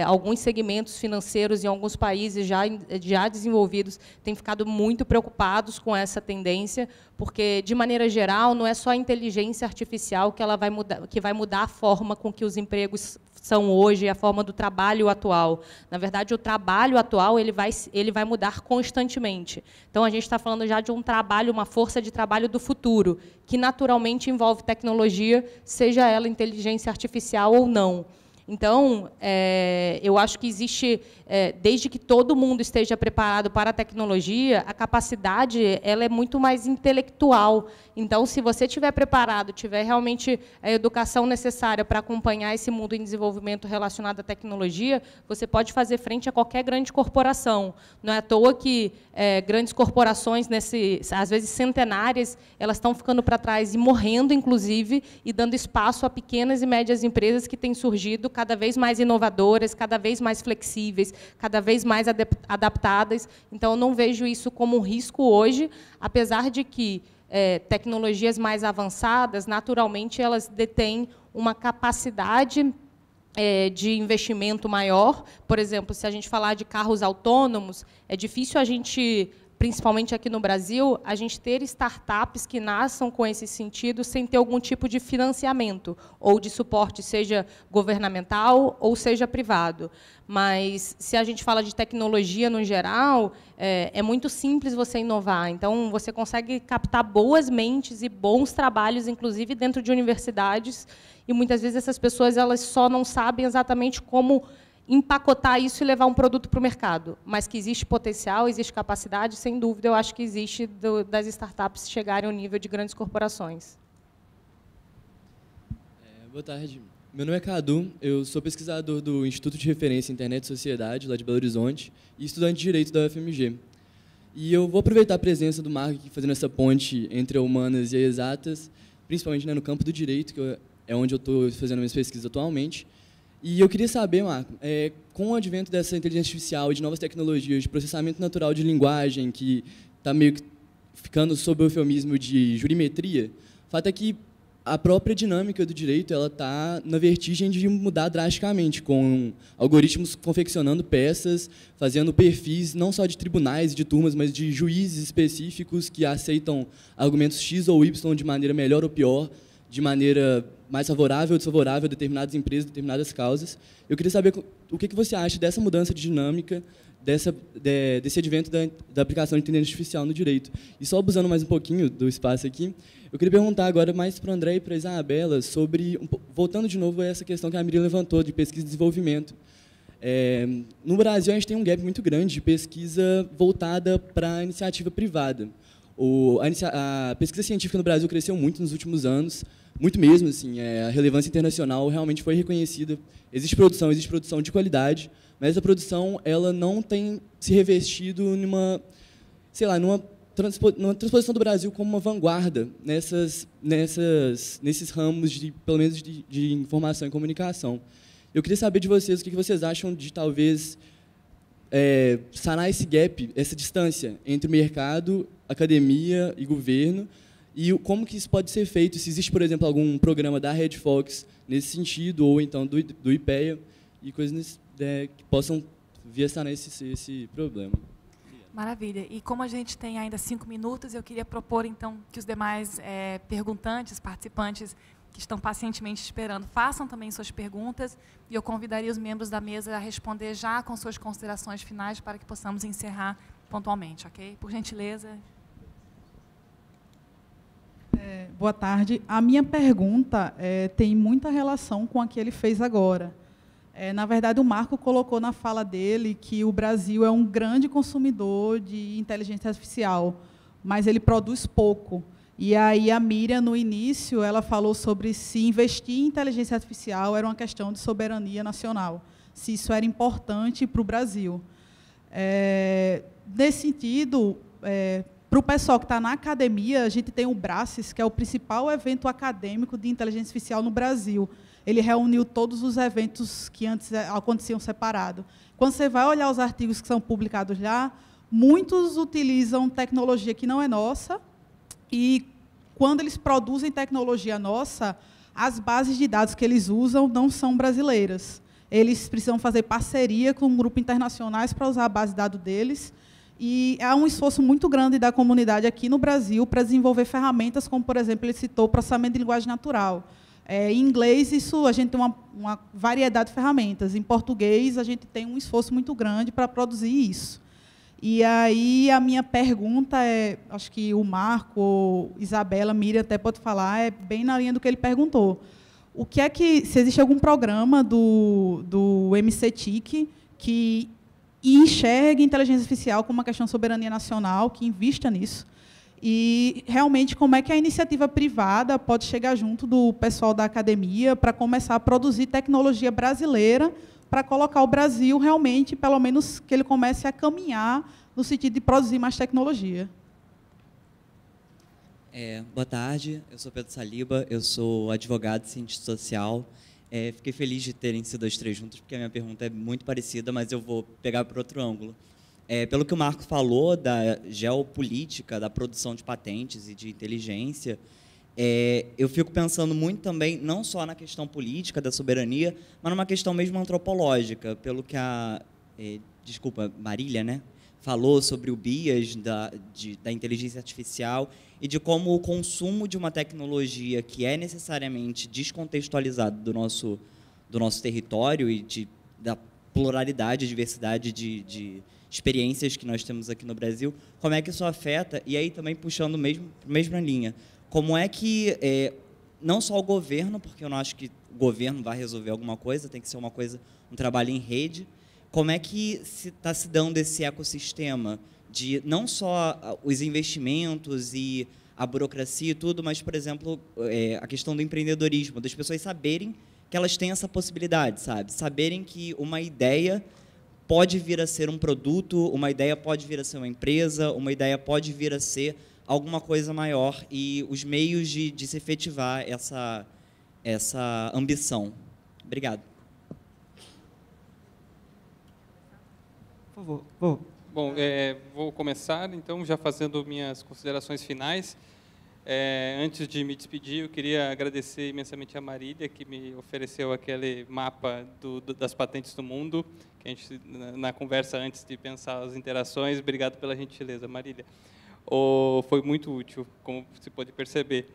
B: alguns segmentos financeiros em alguns países já desenvolvidos têm ficado muito preocupados com essa tendência, porque, de maneira geral, não é só a inteligência artificial que vai mudar a forma com que os empregos são hoje, a forma do trabalho atual. Na verdade, o trabalho atual ele vai mudar constantemente. Então, a gente está falando já de um trabalho, uma força de trabalho do futuro, que naturalmente envolve tecnologia, seja ela inteligência artificial ou não. Então, eu acho que existe, desde que todo mundo esteja preparado para a tecnologia, a capacidade ela é muito mais intelectual. Então, se você estiver preparado, tiver realmente a educação necessária para acompanhar esse mundo em desenvolvimento relacionado à tecnologia, você pode fazer frente a qualquer grande corporação. Não é à toa que grandes corporações, às vezes centenárias, elas estão ficando para trás e morrendo, inclusive, e dando espaço a pequenas e médias empresas que têm surgido cada vez mais inovadoras, cada vez mais flexíveis, cada vez mais adaptadas. Então, eu não vejo isso como um risco hoje, apesar de que tecnologias mais avançadas, naturalmente, elas detêm uma capacidade de investimento maior. Por exemplo, se a gente falar de carros autônomos, é difícil a gente, principalmente aqui no Brasil, a gente ter startups que nasçam com esse sentido sem ter algum tipo de financiamento ou de suporte, seja governamental ou seja privado. Mas, se a gente fala de tecnologia no geral, é muito simples você inovar. Então, você consegue captar boas mentes e bons trabalhos, inclusive dentro de universidades, e muitas vezes essas pessoas elas só não sabem exatamente como empacotar isso e levar um produto para o mercado. Mas que existe potencial, existe capacidade, sem dúvida, eu acho que existe das startups chegarem ao nível de grandes corporações.
K: Boa tarde. Meu nome é Cadu, eu sou pesquisador do Instituto de Referência Internet e Sociedade, lá de Belo Horizonte, e estudante de Direito da UFMG. E eu vou aproveitar a presença do Marco aqui, fazendo essa ponte entre a humanas e a exatas, principalmente no campo do direito, que é onde eu estou fazendo minhas pesquisas atualmente. E eu queria saber, Marco, com o advento dessa inteligência artificial e de novas tecnologias de processamento natural de linguagem, que está meio que ficando sob o eufemismo de jurimetria, o fato é que a própria dinâmica do direito ela está na vertigem de mudar drasticamente, com algoritmos confeccionando peças, fazendo perfis não só de tribunais e de turmas, mas de juízes específicos que aceitam argumentos X ou Y de maneira melhor ou pior, de maneira mais favorável ou desfavorável a determinadas empresas, determinadas causas. Eu queria saber o que você acha dessa mudança de dinâmica, desse advento da aplicação de inteligência artificial no direito. E só abusando mais um pouquinho do espaço aqui, eu queria perguntar agora mais para o André e para a Isabela sobre, voltando de novo a essa questão que a Miriam levantou, de pesquisa e desenvolvimento. No Brasil, a gente tem um gap muito grande de pesquisa voltada para a iniciativa privada. A pesquisa científica no Brasil cresceu muito nos últimos anos, muito mesmo. Assim, a relevância internacional realmente foi reconhecida. Existe produção de qualidade, mas a produção ela não tem se revestido numa transposição do Brasil como uma vanguarda nesses ramos, pelo menos de informação e comunicação. Eu queria saber de vocês o que vocês acham de, talvez, sanar esse gap, essa distância entre mercado, academia e governo, e como que isso pode ser feito, se existe, por exemplo, algum programa da Red Fox nesse sentido, ou então do IPEA, e coisas que possam vir a sanar esse problema.
G: Maravilha. E como a gente tem ainda 5 minutos, eu queria propor, então, que os demais perguntantes, participantes, que estão pacientemente esperando, façam também suas perguntas, e eu convidaria os membros da mesa a responder já com suas considerações finais, para que possamos encerrar pontualmente, ok? Por gentileza.
L: Boa tarde. A minha pergunta tem muita relação com a que ele fez agora. Na verdade, o Marco colocou na fala dele que o Brasil é um grande consumidor de inteligência artificial, mas ele produz pouco. E aí a Miriam, no início, ela falou sobre se investir em inteligência artificial era uma questão de soberania nacional, se isso era importante para o Brasil. Nesse sentido, para o pessoal que está na academia, a gente tem o Braces, que é o principal evento acadêmico de inteligência artificial no Brasil. Ele reuniu todos os eventos que antes aconteciam separados. Quando você vai olhar os artigos que são publicados lá, muitos utilizam tecnologia que não é nossa, e, quando eles produzem tecnologia nossa, as bases de dados que eles usam não são brasileiras. Eles precisam fazer parceria com um grupo internacionais para usar a base de dados deles. E há um esforço muito grande da comunidade aqui no Brasil para desenvolver ferramentas, como, por exemplo, ele citou o processamento de linguagem natural. Em inglês, a gente tem uma variedade de ferramentas. Em português, a gente tem um esforço muito grande para produzir isso. E aí a minha pergunta acho que o Marco, Isabela, Miriam até pode falar, é bem na linha do que ele perguntou. Se existe algum programa do MCTIC que enxergue inteligência artificial como uma questão de soberania nacional, que invista nisso, e realmente como é que a iniciativa privada pode chegar junto do pessoal da academia para começar a produzir tecnologia brasileira, para colocar o Brasil realmente, pelo menos, que ele comece a caminhar no sentido de produzir mais tecnologia.
M: Boa tarde, eu sou Pedro Saliba, eu sou advogado e cientista social. Fiquei feliz de terem sido as três juntas, porque a minha pergunta é muito parecida, mas eu vou pegar por outro ângulo. Pelo que o Marco falou da geopolítica, da produção de patentes e de inteligência, eu fico pensando muito também, não só na questão política, da soberania, mas numa questão mesmo antropológica, pelo que Marília, né, falou sobre o bias da inteligência artificial e de como o consumo de uma tecnologia que é necessariamente descontextualizada do nosso território e da pluralidade, diversidade de experiências que nós temos aqui no Brasil, como é que isso afeta, e aí também puxando mesma linha, como é que, não só o governo, porque eu não acho que o governo vai resolver alguma coisa, tem que ser um trabalho em rede, como é que está se dando esse ecossistema de não só os investimentos e a burocracia e tudo, mas, por exemplo, a questão do empreendedorismo, das pessoas saberem que elas têm essa possibilidade, sabe? Saberem que uma ideia pode vir a ser um produto, uma ideia pode vir a ser uma empresa, uma ideia pode vir a ser alguma coisa maior, e os meios de se efetivar essa ambição. Obrigado.
J: Por favor.
C: Bom, vou começar, então, já fazendo minhas considerações finais. Antes de me despedir, eu queria agradecer imensamente a Marília, que me ofereceu aquele mapa das patentes do mundo, que a gente, na conversa antes de pensar as interações. Obrigado pela gentileza, Marília. Foi muito útil, como você pode perceber.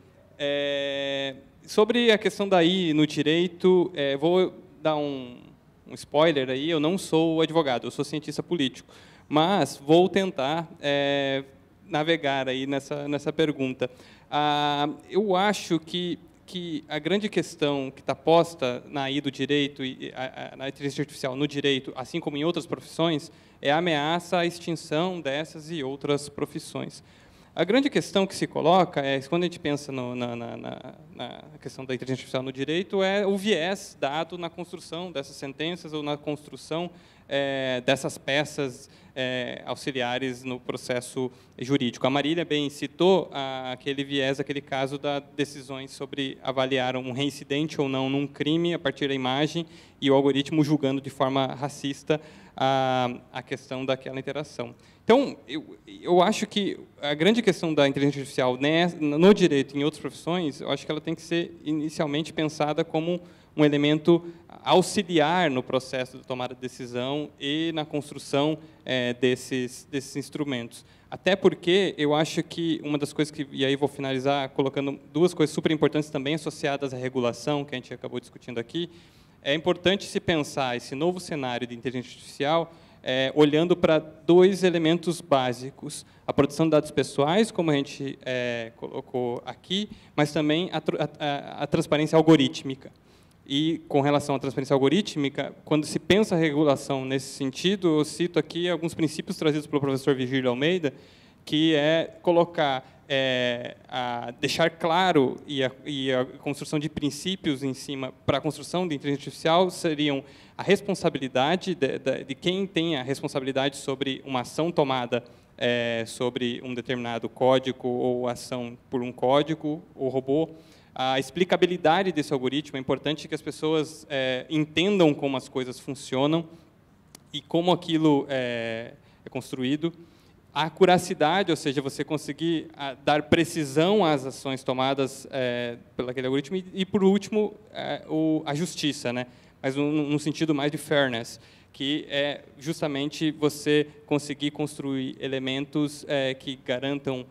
C: Sobre a questão da AI no direito, vou dar um spoiler aí, eu não sou advogado, eu sou cientista político, mas vou tentar navegar aí nessa pergunta. Eu acho que a grande questão que está posta na AI do direito, na inteligência artificial no direito, assim como em outras profissões, é a ameaça à extinção dessas e outras profissões. A grande questão que se coloca quando a gente pensa na questão da inteligência artificial no direito, é o viés dado na construção dessas sentenças ou na construção dessas peças auxiliares no processo jurídico. A Marília bem citou aquele viés, aquele caso das decisões sobre avaliar um reincidente ou não num crime a partir da imagem e o algoritmo julgando de forma racista a questão daquela interação. Então, eu acho que a grande questão da inteligência artificial no direito e em outras profissões, eu acho que ela tem que ser inicialmente pensada como um elemento auxiliar no processo de tomada de decisão e na construção desses instrumentos. Até porque eu acho que uma das coisas e aí vou finalizar colocando duas coisas super importantes também associadas à regulação, que a gente acabou discutindo aqui. É importante se pensar esse novo cenário de inteligência artificial olhando para dois elementos básicos: a produção de dados pessoais, como a gente colocou aqui, mas também a transparência algorítmica. E, com relação à transparência algorítmica, quando se pensa a regulação nesse sentido, eu cito aqui alguns princípios trazidos pelo professor Virgílio Almeida, que é colocar, deixar claro e a construção de princípios em cima para a construção de inteligência artificial seriam a responsabilidade de quem tem a responsabilidade sobre uma ação tomada sobre um determinado código ou ação por um código ou robô. A explicabilidade desse algoritmo, é importante que as pessoas entendam como as coisas funcionam e como aquilo é construído. A acuracidade, ou seja, você conseguir dar precisão às ações tomadas pelo aquele algoritmo. E, por último, a justiça, né? Mas num sentido mais de fairness, que é justamente você conseguir construir elementos que garantam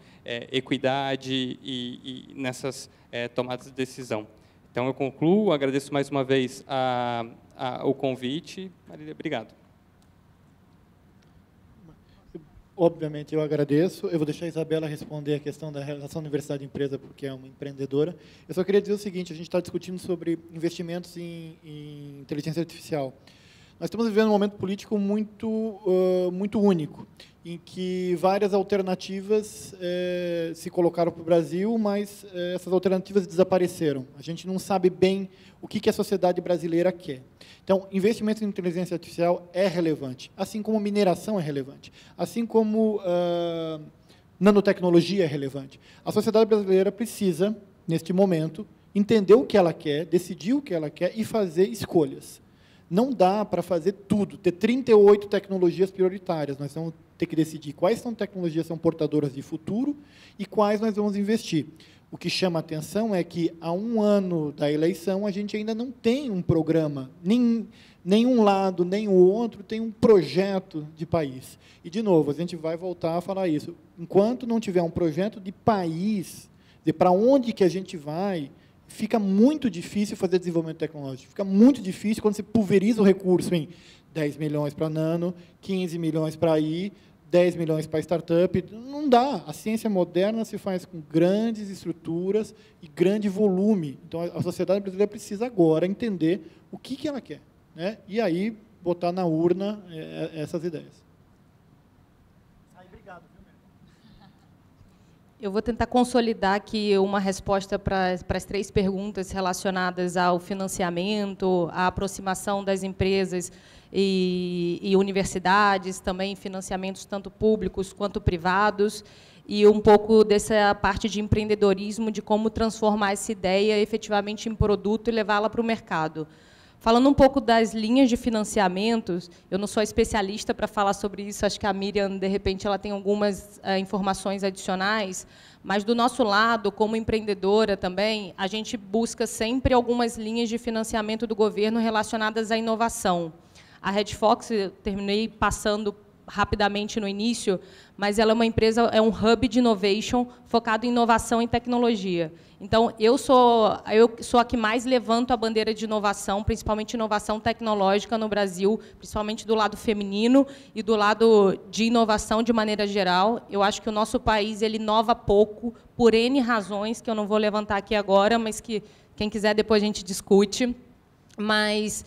C: equidade e nessas tomadas de decisão. Então, eu concluo, agradeço mais uma vez o convite. Marília, obrigado.
D: Obviamente, eu agradeço. Eu vou deixar a Isabela responder a questão da relação universidade-empresa, porque é uma empreendedora. Eu só queria dizer o seguinte: a gente está discutindo sobre investimentos em inteligência artificial. Nós estamos vivendo um momento político muito único, em que várias alternativas se colocaram para o Brasil, mas essas alternativas desapareceram. A gente não sabe bem o que a sociedade brasileira quer. Então, investimento em inteligência artificial é relevante, assim como mineração é relevante, assim como nanotecnologia é relevante. A sociedade brasileira precisa, neste momento, entender o que ela quer, decidir o que ela quer e fazer escolhas. Não dá para fazer tudo, ter 38 tecnologias prioritárias. Nós vamos ter que decidir quais tecnologias são portadoras de futuro e quais nós vamos investir. O que chama a atenção é que, há um ano da eleição, a gente ainda não tem um programa, nem um lado, nem o outro tem um projeto de país. E, de novo, a gente vai voltar a falar isso. Enquanto não tiver um projeto de país, de para onde que a gente vai, fica muito difícil fazer desenvolvimento tecnológico. Fica muito difícil quando você pulveriza o recurso em 10 milhões para nano, 15 milhões para AI, 10 milhões para startup. Não dá. A ciência moderna se faz com grandes estruturas e grande volume. Então, a sociedade brasileira precisa agora entender o que ela quer, né? E aí botar na urna essas ideias.
B: Eu vou tentar consolidar aqui uma resposta para as três perguntas relacionadas ao financiamento, à aproximação das empresas e universidades, também financiamentos tanto públicos quanto privados, e um pouco dessa parte de empreendedorismo, de como transformar essa ideia efetivamente em produto e levá-la para o mercado. Falando um pouco das linhas de financiamentos, eu não sou especialista para falar sobre isso, acho que a Miriam, de repente, ela tem algumas informações adicionais, mas, do nosso lado, como empreendedora também, a gente busca sempre algumas linhas de financiamento do governo relacionadas à inovação. A Red Fox, eu terminei passando rapidamente no início, mas ela é uma empresa, é um hub de innovation focado em inovação e tecnologia. Então, eu sou a que mais levanto a bandeira de inovação, principalmente inovação tecnológica no Brasil, principalmente do lado feminino e do lado de inovação de maneira geral. Eu acho que o nosso país ele inova pouco, por N razões, que eu não vou levantar aqui agora, mas que, quem quiser, depois a gente discute. Mas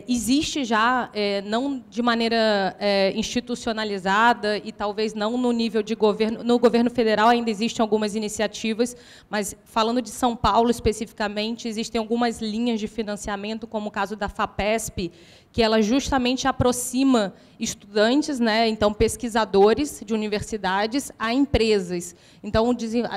B: existe já, não de maneira institucionalizada e talvez não no nível de governo, no governo federal ainda existem algumas iniciativas, mas falando de São Paulo especificamente, existem algumas linhas de financiamento, como o caso da FAPESP, que ela justamente aproxima estudantes, né, então pesquisadores de universidades, a empresas. Então,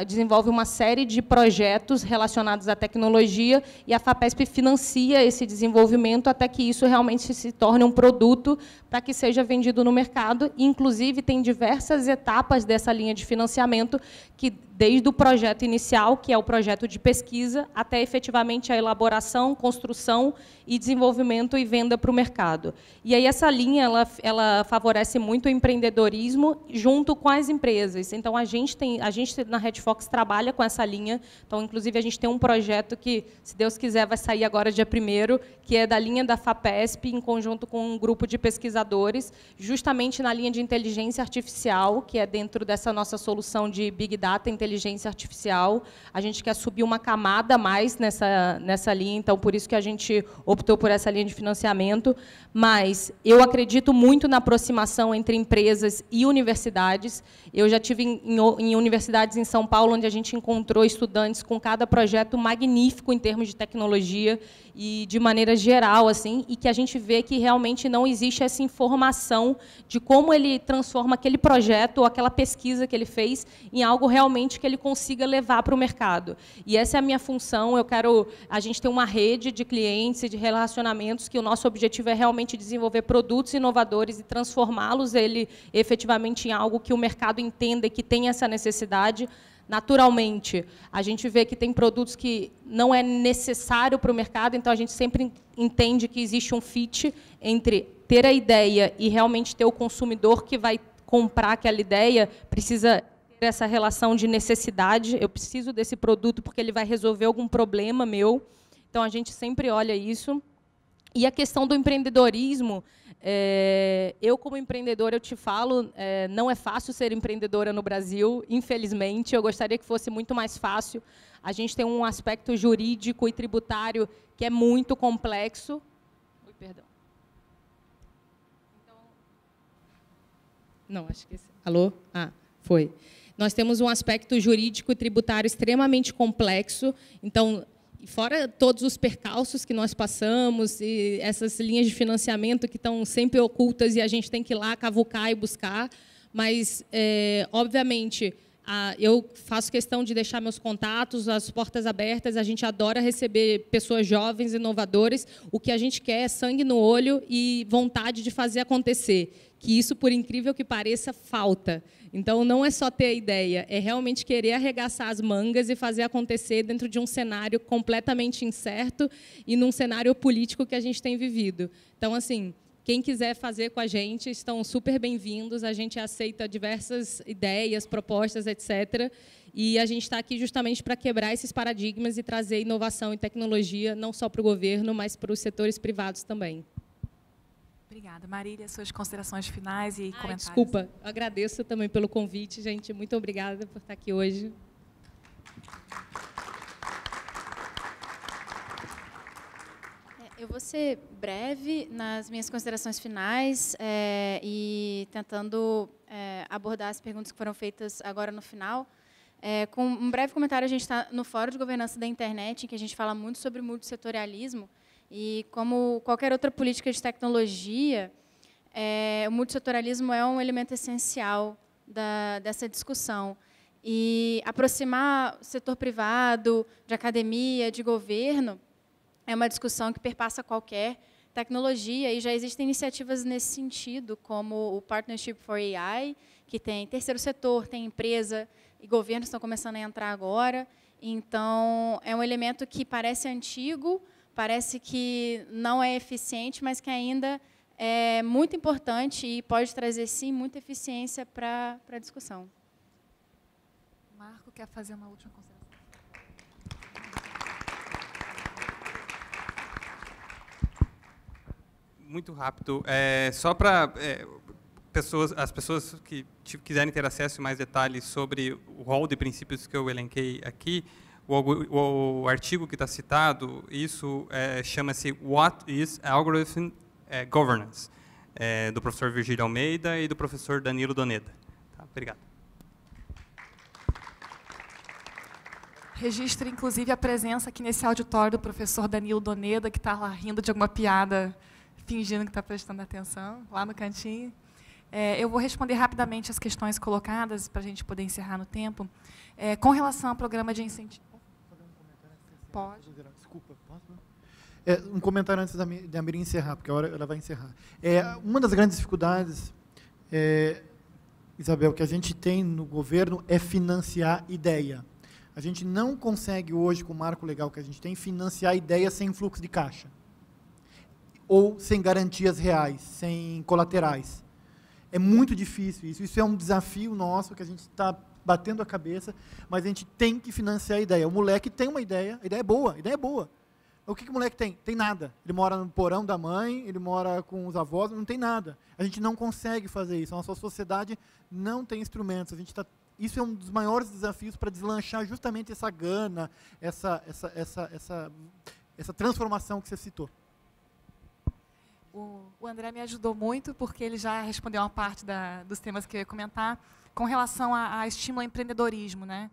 B: desenvolve uma série de projetos relacionados à tecnologia e a FAPESP financia esse desenvolvimento até que isso realmente se torne um produto para que seja vendido no mercado. E, inclusive, tem diversas etapas dessa linha de financiamento, que desde o projeto inicial, que é o projeto de pesquisa, até efetivamente a elaboração, construção e desenvolvimento e venda para o mercado. E aí essa linha ela favorece muito o empreendedorismo junto com as empresas. Então a gente na Red Fox trabalha com essa linha. Então inclusive a gente tem um projeto que, se Deus quiser, vai sair agora dia 1º, que é da linha da FAPESP em conjunto com um grupo de pesquisadores, justamente na linha de inteligência artificial, que é dentro dessa nossa solução de Big Data, inteligência artificial. A gente quer subir uma camada a mais nessa linha, então por isso que a gente optou por essa linha de financiamento. Mas eu acredito muito na aproximação entre empresas e universidades. Eu já tive em universidades em São Paulo, onde a gente encontrou estudantes com cada projeto magnífico em termos de tecnologia e de maneira geral, assim, e que a gente vê que realmente não existe essa informação de como ele transforma aquele projeto ou aquela pesquisa que ele fez em algo realmente que ele consiga levar para o mercado. E essa é a minha função. A gente tem uma rede de clientes e de relacionamentos que o nosso objetivo é realmente desenvolver produtos inovadores e transformá-los efetivamente em algo que o mercado entenda e que tem essa necessidade. Naturalmente, a gente vê que tem produtos que não é necessário para o mercado, então a gente sempre entende que existe um fit entre ter a ideia e realmente ter o consumidor que vai comprar aquela ideia, precisa ter essa relação de necessidade. Eu preciso desse produto porque ele vai resolver algum problema meu. Então, a gente sempre olha isso. E a questão do empreendedorismo, eu, como empreendedora, eu te falo, não é fácil ser empreendedora no Brasil, infelizmente. Eu gostaria que fosse muito mais fácil. A gente tem um aspecto jurídico e tributário que é muito complexo. Ui, perdão. Então, não, acho que... Alô? Ah, foi. Nós temos um aspecto jurídico e tributário extremamente complexo. Então, fora todos os percalços que nós passamos e essas linhas de financiamento que estão sempre ocultas e a gente tem que ir lá cavucar e buscar, mas, obviamente, eu faço questão de deixar meus contatos, as portas abertas, a gente adora receber pessoas jovens, inovadoras, o que a gente quer é sangue no olho e vontade de fazer acontecer, que isso, por incrível que pareça, falta. Então, não é só ter a ideia, é realmente querer arregaçar as mangas e fazer acontecer dentro de um cenário completamente incerto e num cenário político que a gente tem vivido. Então, assim, quem quiser fazer com a gente, estão super bem-vindos, a gente aceita diversas ideias, propostas, etc. E a gente está aqui justamente para quebrar esses paradigmas e trazer inovação e tecnologia, não só para o governo, mas para os setores privados também.
G: Obrigada. Marília, suas considerações finais e comentários.
B: Desculpa, eu agradeço também pelo convite, gente. Muito obrigada por estar aqui hoje.
E: Eu vou ser breve nas minhas considerações finais e tentando abordar as perguntas que foram feitas agora no final. Com um breve comentário, a gente está no Fórum de Governança da Internet, em que a gente fala muito sobre multissetorialismo. E, como qualquer outra política de tecnologia, o multissetorialismo é um elemento essencial dessa discussão. E aproximar o setor privado, de academia, de governo, é uma discussão que perpassa qualquer tecnologia, e já existem iniciativas nesse sentido, como o Partnership for AI, que tem terceiro setor, tem empresa, e governos estão começando a entrar agora. Então, é um elemento que parece antigo, parece que não é eficiente, mas que ainda é muito importante e pode trazer, sim, muita eficiência para a discussão.
G: Marco quer fazer uma última consideração.
C: Muito rápido. Só para as pessoas que quiserem ter acesso a mais detalhes sobre o rol de princípios que eu elenquei aqui, o artigo que está citado, isso chama-se What is Algorithm Governance, do professor Virgílio Almeida e do professor Danilo Doneda. Tá, obrigado.
G: Registre, inclusive, a presença aqui nesse auditório do professor Danilo Doneda, que está lá rindo de alguma piada, fingindo que está prestando atenção, lá no cantinho. Eu vou responder rapidamente as questões colocadas, para a gente poder encerrar no tempo. Com relação ao programa de incentivo... Pode.
D: Desculpa, posso? Um comentário antes da Mirim encerrar, porque a hora ela vai encerrar. Uma das grandes dificuldades, Isabel, que a gente tem no governo é financiar ideia. A gente não consegue hoje, com o marco legal que a gente tem, financiar ideia sem fluxo de caixa. Ou sem garantias reais, sem colaterais. É muito difícil isso. Isso é um desafio nosso, que a gente está batendo a cabeça, mas a gente tem que financiar a ideia. O moleque tem uma ideia, a ideia é boa, a ideia é boa. O que o moleque tem? Tem nada. Ele mora no porão da mãe, ele mora com os avós, não tem nada. A gente não consegue fazer isso. A nossa sociedade não tem instrumentos. Isso é um dos maiores desafios para deslanchar justamente essa gana, essa transformação que você citou.
G: O André me ajudou muito, porque ele já respondeu uma parte dos temas que eu ia comentar, com relação a estímulo ao empreendedorismo, né?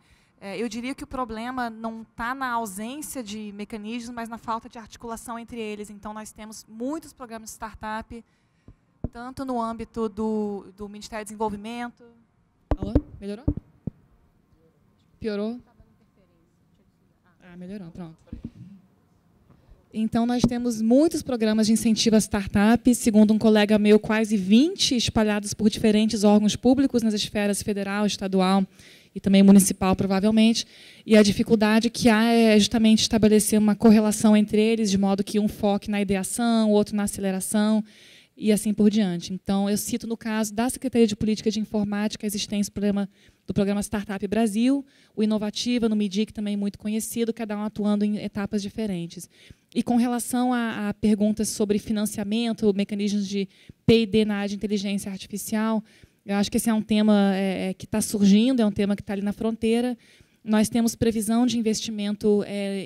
G: Eu diria que o problema não está na ausência de mecanismos, mas na falta de articulação entre eles. Então, nós temos muitos programas de startup, tanto no âmbito do Ministério do Desenvolvimento...
A: Alô? Melhorou? Piorou? Melhorou, pronto. Então, nós temos muitos programas de incentivo a startups, segundo um colega meu, quase 20 espalhados por diferentes órgãos públicos nas esferas federal, estadual e também municipal, provavelmente. E a dificuldade que há é justamente estabelecer uma correlação entre eles, de modo que um foque na ideação, o outro na aceleração, e assim por diante. Então, eu cito, no caso da Secretaria de Política de Informática, a existência do programa Startup Brasil, o Inovativa, no MIDIC, também muito conhecido, cada um atuando em etapas diferentes. E com relação a perguntas sobre financiamento, mecanismos de P&D na área de inteligência artificial, eu acho que esse é um tema que está surgindo, é um tema que está ali na fronteira. Nós temos previsão de investimento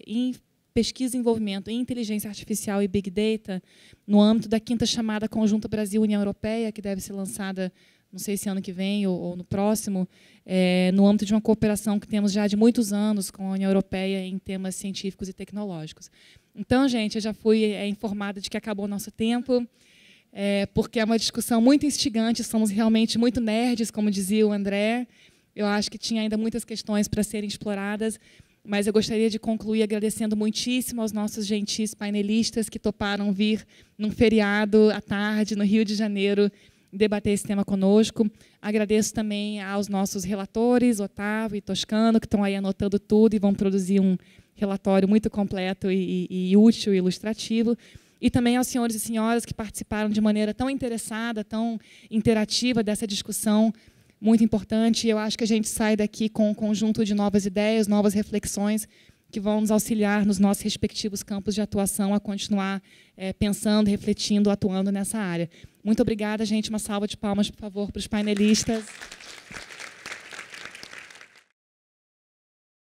A: em pesquisa e desenvolvimento em inteligência artificial e Big Data, no âmbito da 5ª chamada Conjunta Brasil-União Europeia, que deve ser lançada, não sei se ano que vem ou no próximo, no âmbito de uma cooperação que temos já de muitos anos com a União Europeia em temas científicos e tecnológicos. Então, gente, eu já fui informada de que acabou o nosso tempo, porque é uma discussão muito instigante, somos realmente muito nerds, como dizia o André. Eu acho que tinha ainda muitas questões para serem exploradas, mas eu gostaria de concluir agradecendo muitíssimo aos nossos gentis painelistas que toparam vir num feriado à tarde, no Rio de Janeiro, debater esse tema conosco. Agradeço também aos nossos relatores, Otávio e Toscano, que estão aí anotando tudo e vão produzir um relatório muito completo e útil e ilustrativo. E também aos senhores e senhoras que participaram de maneira tão interessada, tão interativa dessa discussão muito importante. Eu acho que a gente sai daqui com um conjunto de novas ideias, novas reflexões, que vão nos auxiliar nos nossos respectivos campos de atuação a continuar pensando, refletindo, atuando nessa área. Muito obrigada, gente. Uma salva de palmas, por favor, para os painelistas.